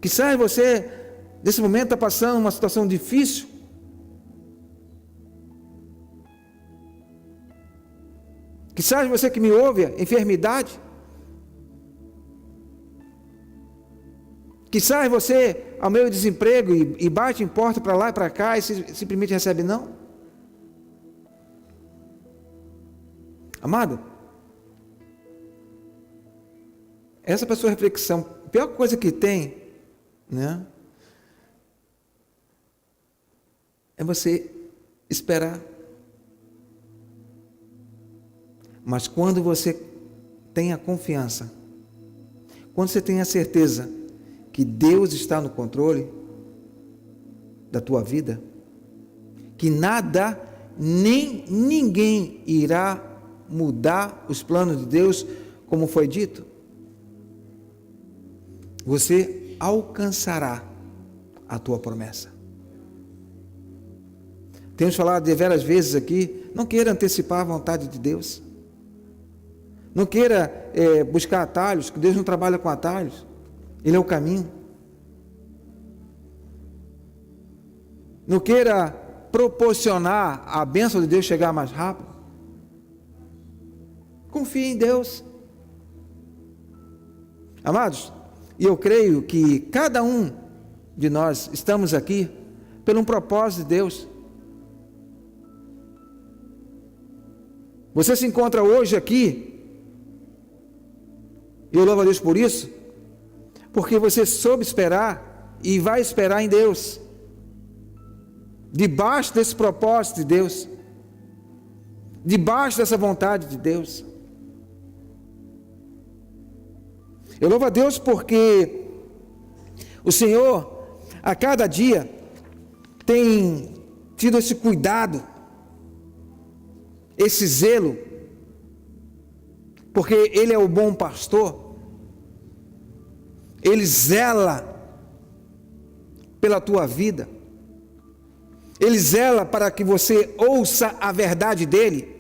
Quizás você, nesse momento, está passando uma situação difícil. Quizás você que me ouve, enfermidade. Quizás você, ao meio desemprego, e bate em porta para lá e para cá, e simplesmente recebe não. Amado, essa é a sua reflexão. A pior coisa que tem, né, é você esperar. Mas quando você tem a confiança, quando você tem a certeza que Deus está no controle da tua vida, que nada, nem ninguém irá mudar os planos de Deus, como foi dito, você alcançará a tua promessa. Temos falado diversas vezes aqui, não queira antecipar a vontade de Deus. Não queira buscar atalhos, que Deus não trabalha com atalhos. Ele é o caminho. Não queira proporcionar a bênção de Deus chegar mais rápido. Confie em Deus. Amados, e eu creio que cada um de nós estamos aqui por um propósito de Deus. Você se encontra hoje aqui, e eu louvo a Deus por isso, porque você soube esperar e vai esperar em Deus, debaixo desse propósito de Deus, debaixo dessa vontade de Deus. Eu louvo a Deus porque o Senhor, a cada dia, tem tido esse cuidado, esse zelo, porque Ele é o bom pastor. Ele zela pela tua vida. Ele zela para que você ouça a verdade dEle,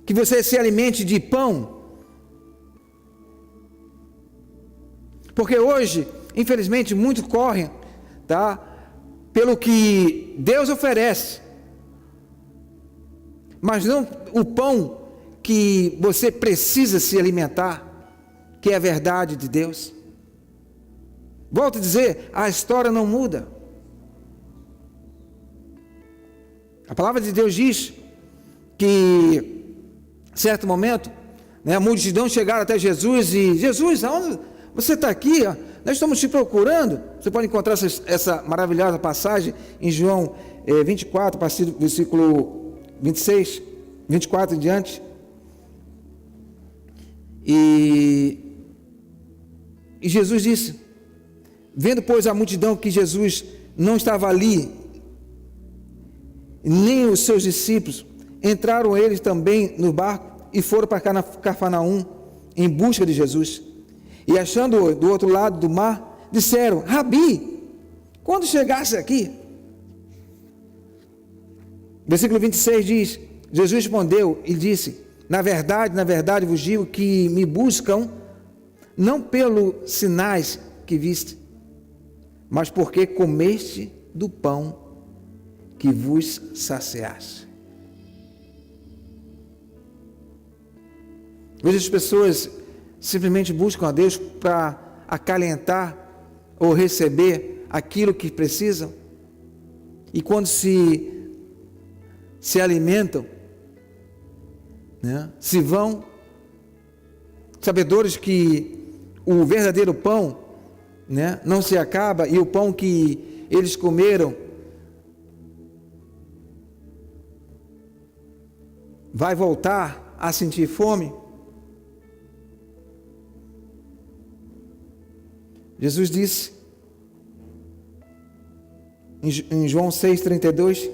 que você se alimente de pão. Porque hoje, infelizmente, muitos correm, tá, pelo que Deus oferece, mas não o pão que você precisa se alimentar, que é a verdade de Deus. Volto a dizer, a história não muda. A palavra de Deus diz que, em certo momento, né, a multidão chegaram até Jesus e, Jesus, aonde você está aqui? Ó, nós estamos te procurando. Você pode encontrar essa maravilhosa passagem em João 24, a partir do versículo 26, 24 em diante. E Jesus disse, vendo, pois, a multidão que Jesus não estava ali, nem os seus discípulos, entraram eles também no barco e foram para Cafarnaum em busca de Jesus. E achando-o do outro lado do mar, disseram, Rabi, quando chegasse aqui? Versículo 26 diz, Jesus respondeu e disse, na verdade vos digo que me buscam, não pelos sinais que viste, mas porque comeste do pão que vos saciaste. Hoje as pessoas simplesmente buscam a Deus para acalentar ou receber aquilo que precisam, e quando se alimentam, né, se vão, sabedores que o verdadeiro pão, né, não se acaba, e o pão que eles comeram vai voltar a sentir fome? Jesus disse em João 6,32,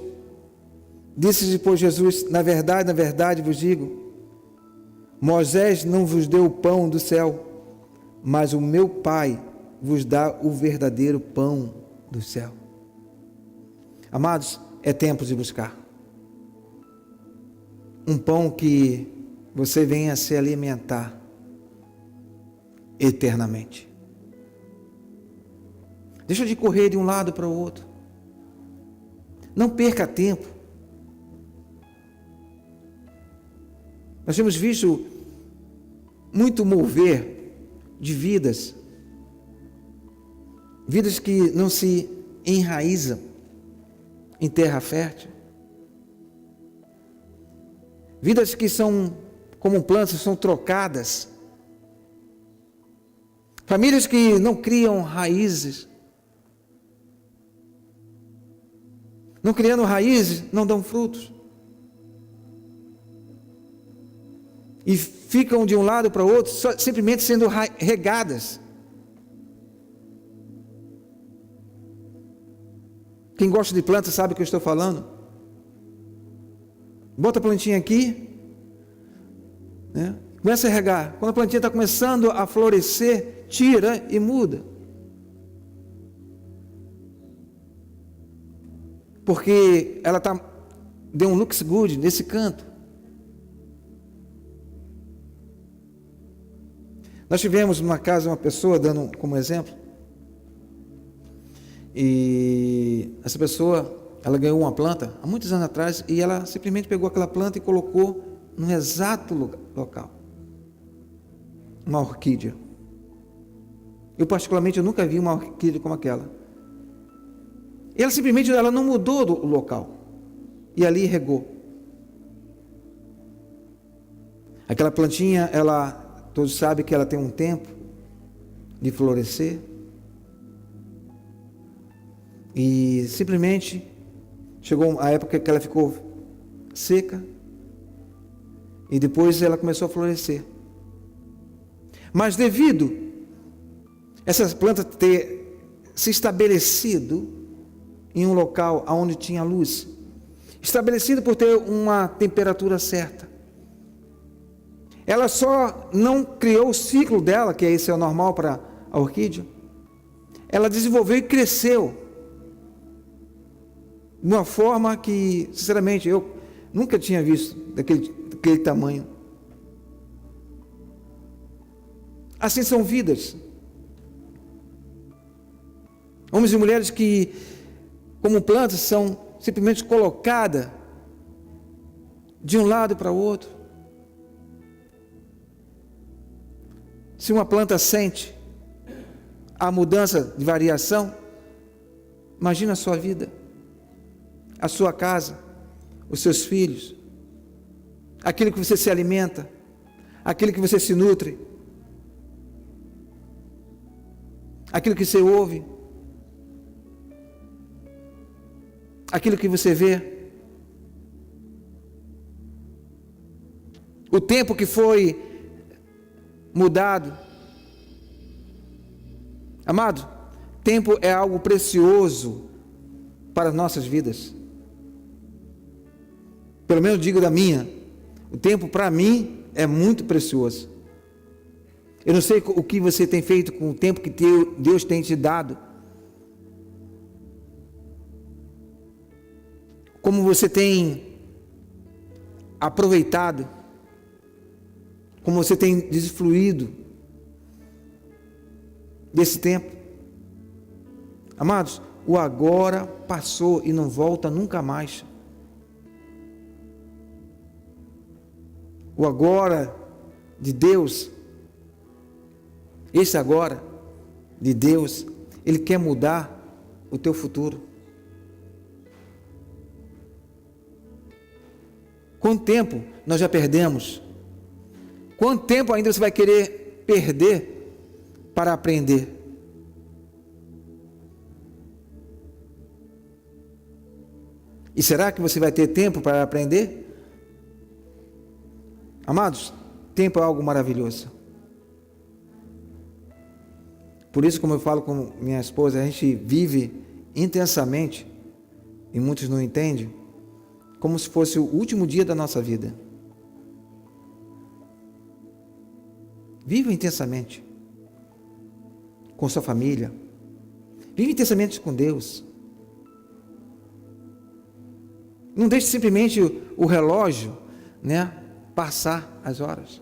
disse depois Jesus: na verdade vos digo, Moisés não vos deu o pão do céu, mas o meu Pai vos dá o verdadeiro pão do céu. Amados, é tempo de buscar um pão que você venha se alimentar eternamente. Deixa de correr de um lado para o outro. Não perca tempo. Nós temos visto muito mover de vidas que não se enraizam em terra fértil. Vidas que são como plantas, são trocadas. Famílias que não criam raízes. Não criando raízes, não dão frutos. E ficam de um lado para o outro, simplesmente sendo regadas. Quem gosta de plantas sabe o que eu estou falando. Bota a plantinha aqui, né? Começa a regar. Quando a plantinha está começando a florescer, tira e muda. Porque ela deu um looks good nesse canto. Nós tivemos numa casa uma pessoa, dando como exemplo, e essa pessoa, ela ganhou uma planta há muitos anos atrás, e ela simplesmente pegou aquela planta e colocou no exato local. Uma orquídea. Eu particularmente nunca vi uma orquídea como aquela. E ela simplesmente não mudou do local. E ali regou. Aquela plantinha, todos sabem que ela tem um tempo de florescer. E simplesmente chegou a época que ela ficou seca. E depois ela começou a florescer. Mas devido a essa planta ter se estabelecido em um local onde tinha luz, estabelecido por ter uma temperatura certa, ela só não criou o ciclo dela, que esse é o normal para a orquídea, ela desenvolveu e cresceu de uma forma que, sinceramente, eu nunca tinha visto daquele tamanho. Assim são vidas. Homens e mulheres que, como plantas, são simplesmente colocadas de um lado para o outro. Se uma planta sente a mudança de variação, imagina a sua vida, a sua casa, os seus filhos, aquilo que você se alimenta, aquilo que você se nutre, aquilo que você ouve, aquilo que você vê, o tempo que foi mudado. Amado, tempo é algo precioso para as nossas vidas. Pelo menos digo da minha, o tempo para mim é muito precioso. Eu não sei o que você tem feito com o tempo que Deus tem te dado. Como você tem aproveitado, como você tem desfruído desse tempo. Amados, o agora passou e não volta nunca mais. O agora de Deus, esse agora de Deus, Ele quer mudar o teu futuro. Quanto tempo nós já perdemos? Quanto tempo ainda você vai querer perder para aprender? E será que você vai ter tempo para aprender? Amados, tempo é algo maravilhoso. Por isso, como eu falo com minha esposa, a gente vive intensamente, e muitos não entendem, como se fosse o último dia da nossa vida. Viva intensamente com sua família. Viva intensamente com Deus. Não deixe simplesmente o relógio, passar as horas.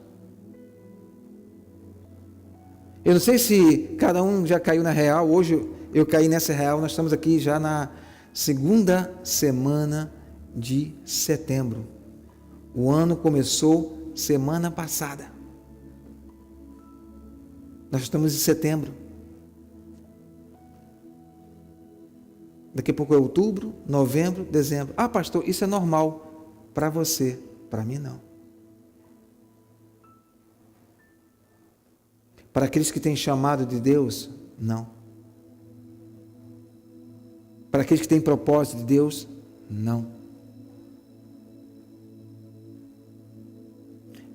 Eu não sei se cada um já caiu na real. Hoje eu caí nessa real. Nós estamos aqui já na segunda semana de setembro. O ano começou semana passada. Nós estamos em setembro. Daqui a pouco é outubro, novembro, dezembro. Ah, pastor, isso é normal para você. Para mim, não. Para aqueles que têm chamado de Deus, não. Para aqueles que têm propósito de Deus, não.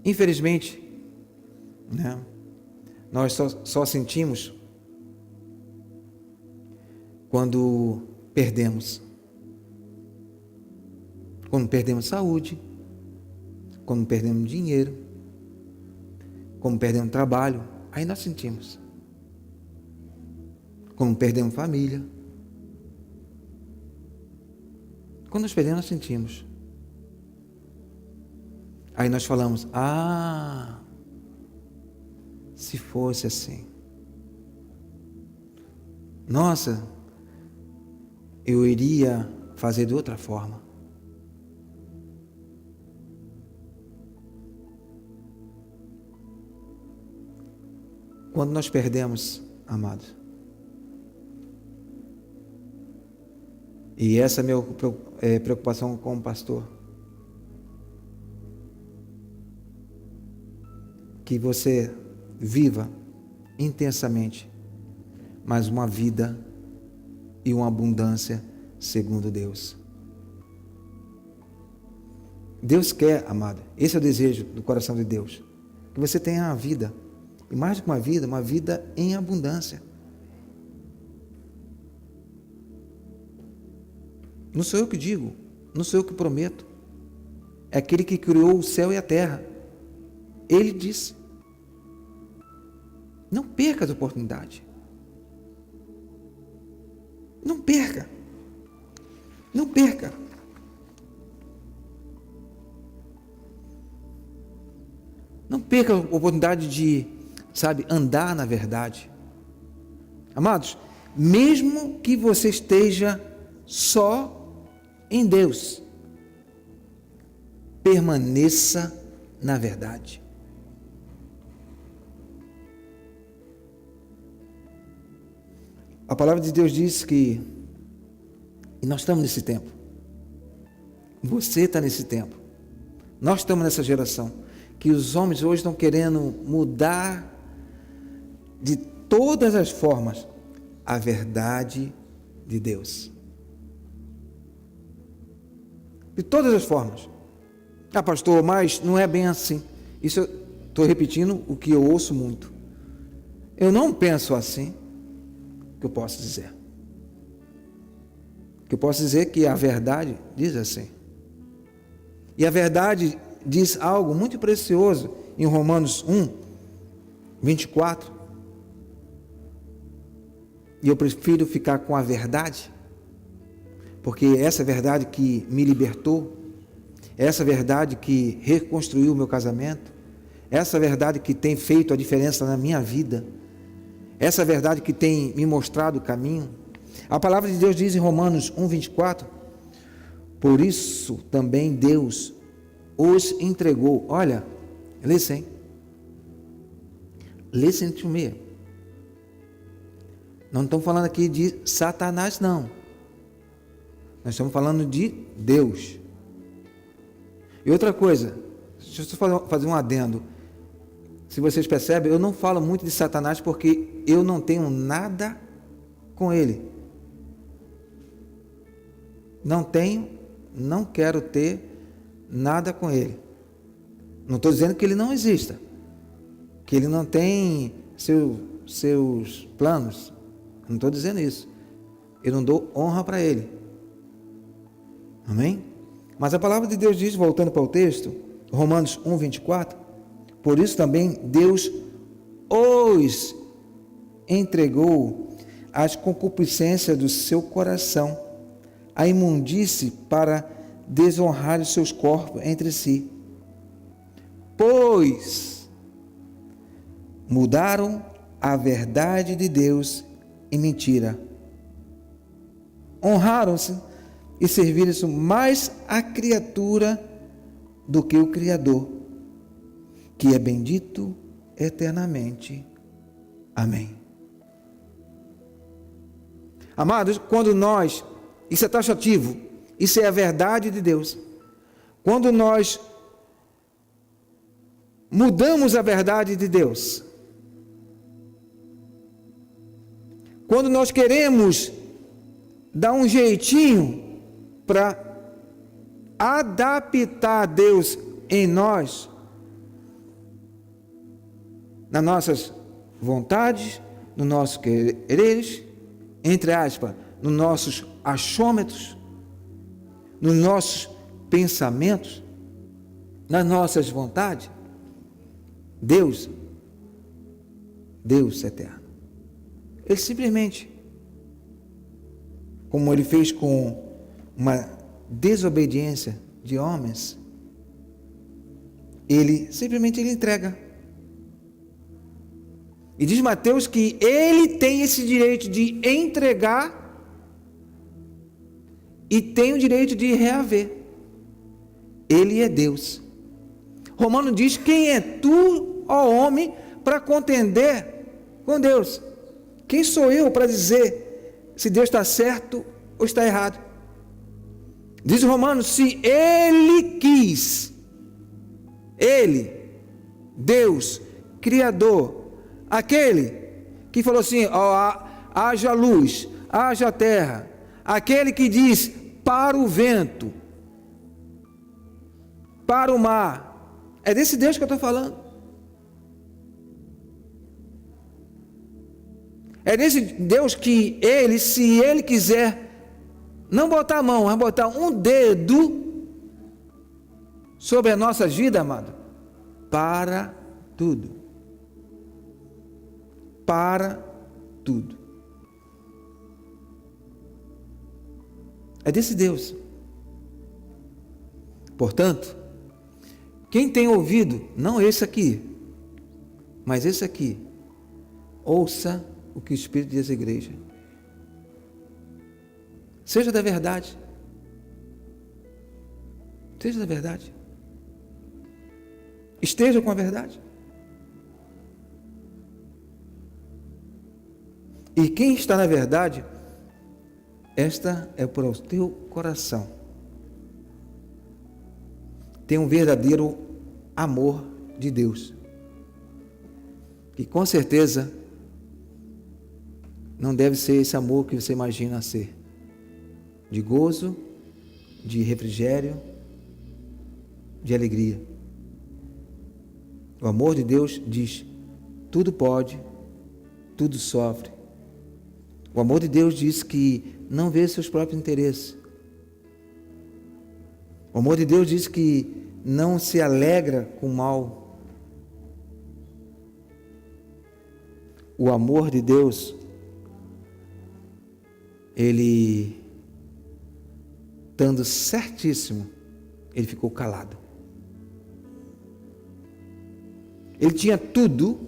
Infelizmente, nós só sentimos quando perdemos. Quando perdemos saúde, quando perdemos dinheiro, quando perdemos trabalho, aí nós sentimos. Quando perdemos família, quando nós perdemos, nós sentimos. Aí nós falamos, se fosse assim. Nossa, eu iria fazer de outra forma. Quando nós perdemos, amados, e essa é a minha preocupação como pastor, que você viva intensamente, mas uma vida e uma abundância segundo Deus. Deus quer, amado, esse é o desejo do coração de Deus, que você tenha uma vida, e mais do que uma vida em abundância. Não sou eu que digo, não sou eu que prometo, é aquele que criou o céu e a terra. Ele disse: não perca as oportunidades. Não perca. Não perca. Não perca a oportunidade de, andar na verdade. Amados, mesmo que você esteja só em Deus, permaneça na verdade. A palavra de Deus diz que, e nós estamos nesse tempo, você está nesse tempo, nós estamos nessa geração, que os homens hoje estão querendo mudar de todas as formas a verdade de Deus. De todas as formas. Ah, pastor, mas não é bem assim. Isso eu estou repetindo o que eu ouço muito. Eu não penso assim. Que eu posso dizer? Que eu posso dizer que a verdade diz assim. E a verdade diz algo muito precioso em Romanos 1, 24. E eu prefiro ficar com a verdade, porque é essa verdade que me libertou, é essa verdade que reconstruiu o meu casamento, é essa verdade que tem feito a diferença na minha vida, essa verdade que tem me mostrado o caminho. A palavra de Deus diz em Romanos 1, 24, por isso também Deus os entregou. Olha, listen to me. Não estamos falando aqui de Satanás, não. Nós estamos falando de Deus. E outra coisa, deixa eu só fazer um adendo. Se vocês percebem, eu não falo muito de Satanás porque eu não tenho nada com ele. Não tenho, não quero ter nada com ele. Não estou dizendo que ele não exista, que ele não tem seus planos. Não estou dizendo isso. Eu não dou honra para ele. Amém? Mas a palavra de Deus diz, voltando para o texto, Romanos 1, 24, por isso também Deus os entregou às concupiscências do seu coração, a imundície, para desonrar os seus corpos entre si. Pois mudaram a verdade de Deus em mentira. Honraram-se e serviram-se mais a criatura do que o Criador, que é bendito eternamente. Amém. Amados, quando nós, isso é taxativo, isso é a verdade de Deus. Quando nós mudamos a verdade de Deus, quando nós queremos dar um jeitinho para adaptar Deus em nós, nas nossas vontades, nos nossos quereres, entre aspas, nos nossos achômetros, nos nossos pensamentos, nas nossas vontades, Deus eterno, Ele simplesmente, como Ele fez com uma desobediência de homens, Ele simplesmente entrega. E diz Mateus que Ele tem esse direito de entregar e tem o direito de reaver. Ele é Deus. Romano diz: quem é tu, ó homem, para contender com Deus? Quem sou eu para dizer se Deus está certo ou está errado? Diz Romanos: se Ele quis, Ele, Deus, Criador, aquele que falou assim, ó, haja luz, haja terra, aquele que diz para o vento, para o mar, é desse Deus que eu estou falando. É desse Deus que Ele, se Ele quiser, não botar a mão, mas botar um dedo sobre a nossa vida, amado, para tudo. Para tudo. É desse Deus. Portanto, quem tem ouvido, não esse aqui, mas esse aqui, ouça o que o Espírito diz à igreja. Seja da verdade. Seja da verdade. Esteja com a verdade. E quem está na verdade, esta é para o teu coração. Tem um verdadeiro amor de Deus. E com certeza não deve ser esse amor que você imagina ser. De gozo, de refrigério, de alegria. O amor de Deus diz: tudo pode, tudo sofre. O amor de Deus diz que não vê seus próprios interesses. O amor de Deus diz que não se alegra com o mal. O amor de Deus, Ele, estando certíssimo, Ele ficou calado. Ele tinha tudo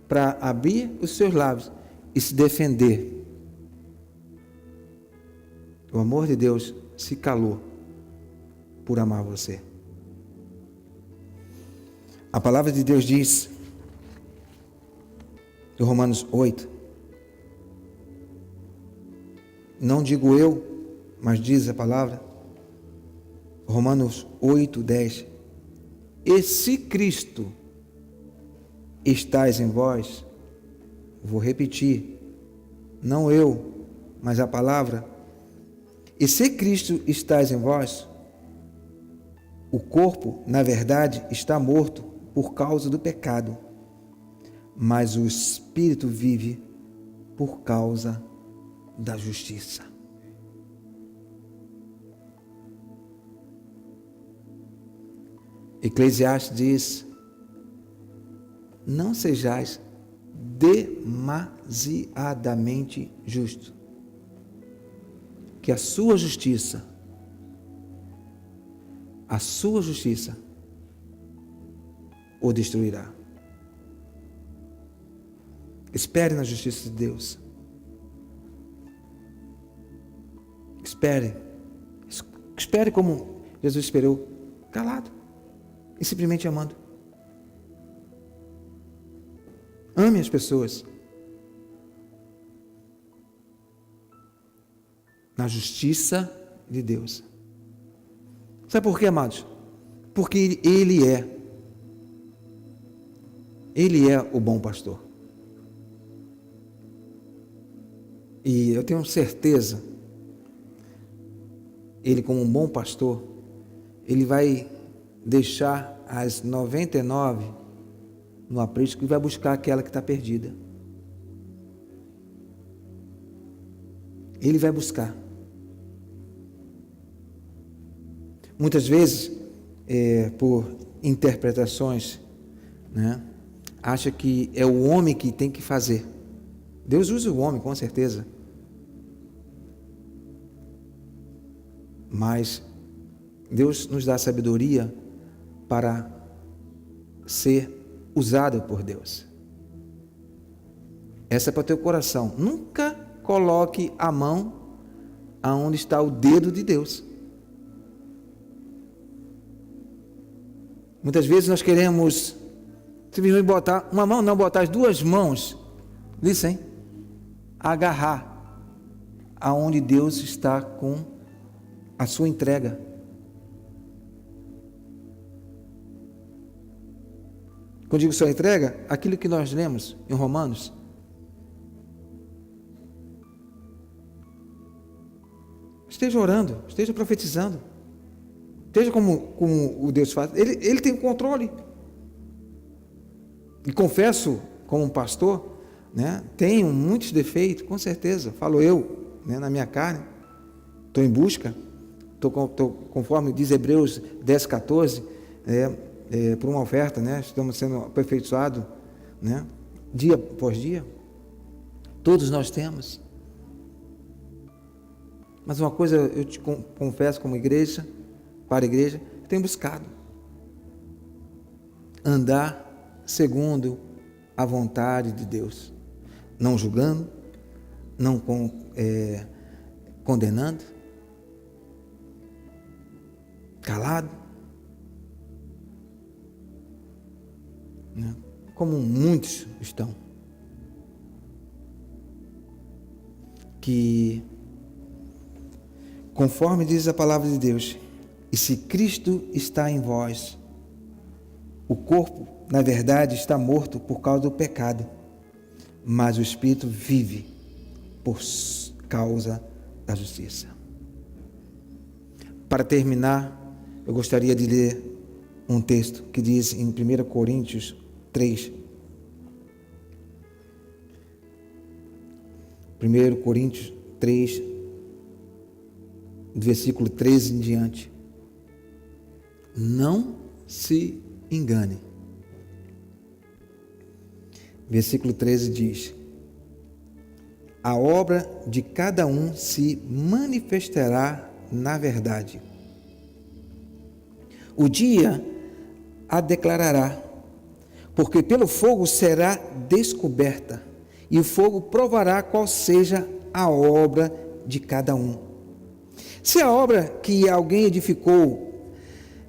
para abrir os seus lábios e se defender. O amor de Deus se calou por amar você. A palavra de Deus diz, em Romanos 8, não digo eu, mas diz a palavra, Romanos 8, 10, e se Cristo estais em vós, vou repetir, não eu, mas a palavra, e se Cristo estais em vós, O corpo, na verdade, está morto por causa do pecado, mas o espírito vive por causa da justiça. Eclesiastes diz: não sejais demasiadamente justo, que a sua justiça o destruirá. Espere na justiça de Deus. Espere como Jesus esperou, calado e simplesmente amando. Ame as pessoas na justiça de Deus. Sabe por quê, amados? Porque Ele é o bom pastor. E eu tenho certeza, Ele como um bom pastor, Ele vai deixar as 99 no aprisco e vai buscar aquela que está perdida. Ele vai buscar. Muitas vezes, por interpretações, né, acha que é o homem que tem que fazer. Deus usa o homem, com certeza. Mas Deus nos dá sabedoria para ser usada por Deus. Essa é para o teu coração. Nunca coloque a mão aonde está o dedo de Deus. Muitas vezes nós queremos simplesmente botar uma mão, não, botar as duas mãos, listen, agarrar aonde Deus está com a sua entrega. Quando digo sua entrega, aquilo que nós lemos em Romanos, esteja orando, esteja profetizando, esteja como o Deus faz. Ele tem o controle. E confesso, como um pastor, né, tenho muitos defeitos, com certeza, falo eu, né, na minha carne, estou em busca, estou conforme diz Hebreus 10, 14, por uma oferta, né, estamos sendo aperfeiçoados, né, dia após dia, todos nós temos. Mas uma coisa eu te confesso como igreja, para a igreja, tenho buscado andar segundo a vontade de Deus, não julgando, não condenando, calado, né? Como muitos estão, que conforme diz a palavra de Deus, e se Cristo está em vós, o corpo, na verdade, está morto por causa do pecado, mas o Espírito vive por causa da justiça. Para terminar, eu gostaria de ler um texto que diz em 1 Coríntios 3. 1 Coríntios 3, do versículo 13 em diante. Não se engane. Versículo 13 diz: a obra de cada um se manifestará na verdade. O dia a declarará, porque pelo fogo será descoberta, e o fogo provará qual seja a obra de cada um. Se a obra que alguém edificou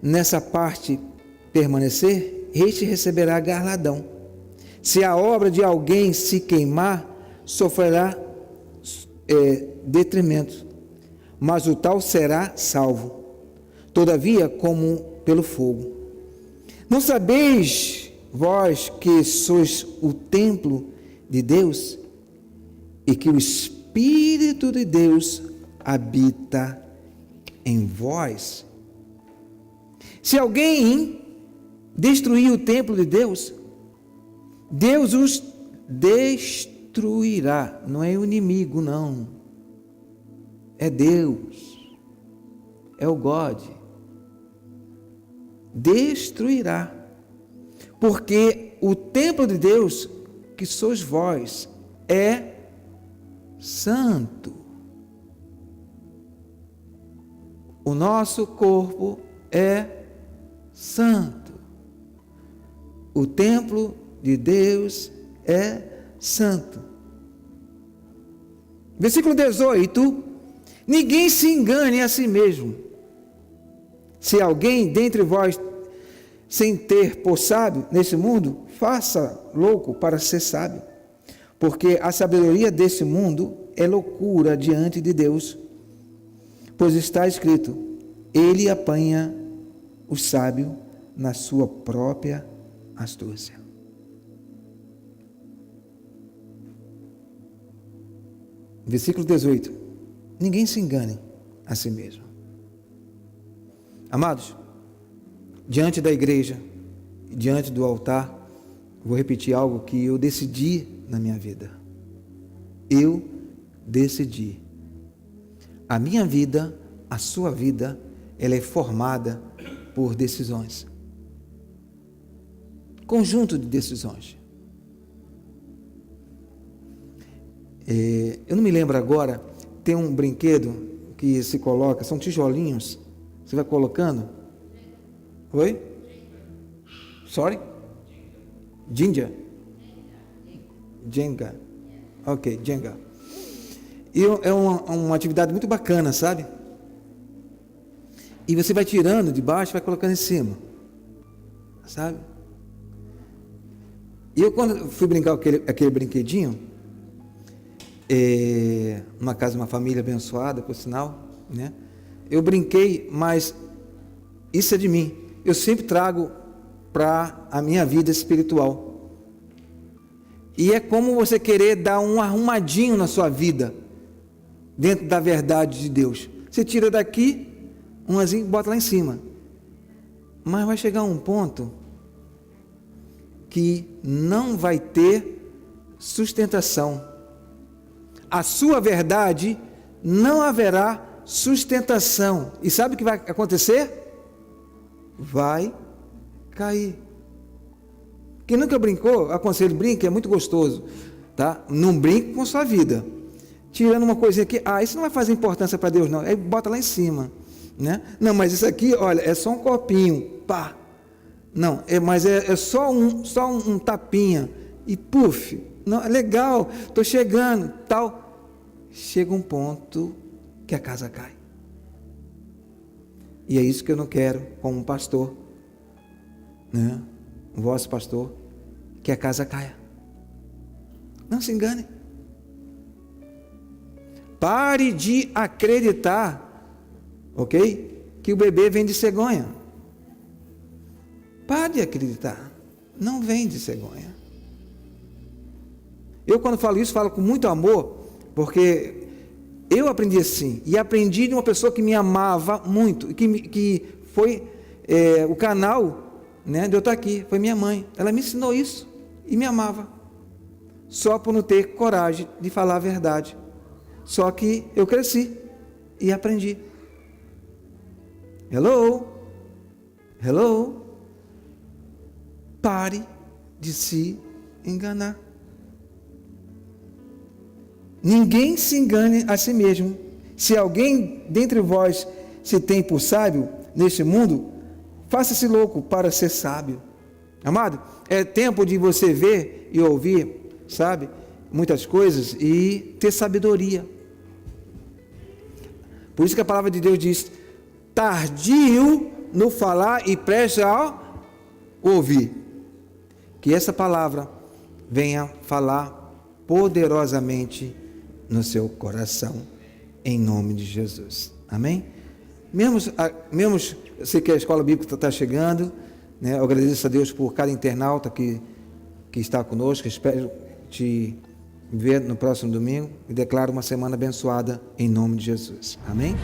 nessa parte permanecer, este receberá galardão. Se a obra de alguém se queimar, sofrerá detrimento, mas o tal será salvo, todavia como pelo fogo. Não sabeis vós que sois o templo de Deus e que o Espírito de Deus habita em vós? Se alguém destruir o templo de Deus, Deus os destruirá. Não é o inimigo, não. É Deus. É o God. Destruirá. Porque o templo de Deus, que sois vós, é santo. O nosso corpo é santo. O templo de Deus é santo. Versículo 18: ninguém se engane a si mesmo. Se alguém dentre vós sem ter por sábio nesse mundo, faça louco para ser sábio, porque a sabedoria desse mundo é loucura diante de Deus, pois está escrito: ele apanha o sábio na sua própria astúcia. Versículo 18: ninguém se engane a si mesmo. Amados, diante da igreja, diante do altar, vou repetir algo que eu decidi na minha vida. Eu decidi. A minha vida, a sua vida, ela é formada por decisões. Conjunto de decisões. Eu não me lembro agora, tem um brinquedo que se coloca, são tijolinhos, você vai colocando. Oi? Sorry? Jenga. Ok, Jenga. E é uma atividade muito bacana, sabe? E você vai tirando de baixo e vai colocando em cima. Sabe? E eu, quando fui brincar com aquele brinquedinho, numa casa de uma família abençoada, por sinal, né? Eu brinquei, mas isso é de mim. Eu sempre trago para a minha vida espiritual. E é como você querer dar um arrumadinho na sua vida, dentro da verdade de Deus. Você tira daqui, e bota lá em cima. Mas vai chegar um ponto que não vai ter sustentação. A sua verdade não haverá sustentação. E sabe o que vai acontecer? Vai cair. Quem nunca brincou, aconselho, brinque, é muito gostoso, tá? Não brinque com sua vida. Tirando uma coisinha aqui, isso não vai fazer importância para Deus não. Aí bota lá em cima, né? Não, mas isso aqui, olha, é só um copinho, pá. Não, mas é só um tapinha e puf. Não, é legal, estou chegando, tal. Chega um ponto que a casa cai. E é isso que eu não quero como pastor, né? O vosso pastor, que a casa caia. Não se engane. Pare de acreditar, ok? Que o bebê vem de cegonha. Pare de acreditar. Não vem de cegonha. Eu, quando falo isso, falo com muito amor, porque eu aprendi assim, e aprendi de uma pessoa que me amava muito, que foi o canal, né, de eu estar aqui, foi minha mãe. Ela me ensinou isso e me amava, só por não ter coragem de falar a verdade. Só que eu cresci e aprendi. Hello? Pare de se enganar. Ninguém se engane a si mesmo. Se alguém dentre vós se tem por sábio neste mundo, faça-se louco para ser sábio. Amado, é tempo de você ver e ouvir, sabe, muitas coisas e ter sabedoria. Por isso que a palavra de Deus diz: tardio no falar e preste ao ouvir. Que essa palavra venha falar poderosamente no seu coração, em nome de Jesus. Amém? Mesmo eu sei que a escola bíblica está chegando, né? Eu agradeço a Deus por cada internauta que está conosco. Espero te ver no próximo domingo e declaro uma semana abençoada em nome de Jesus. Amém?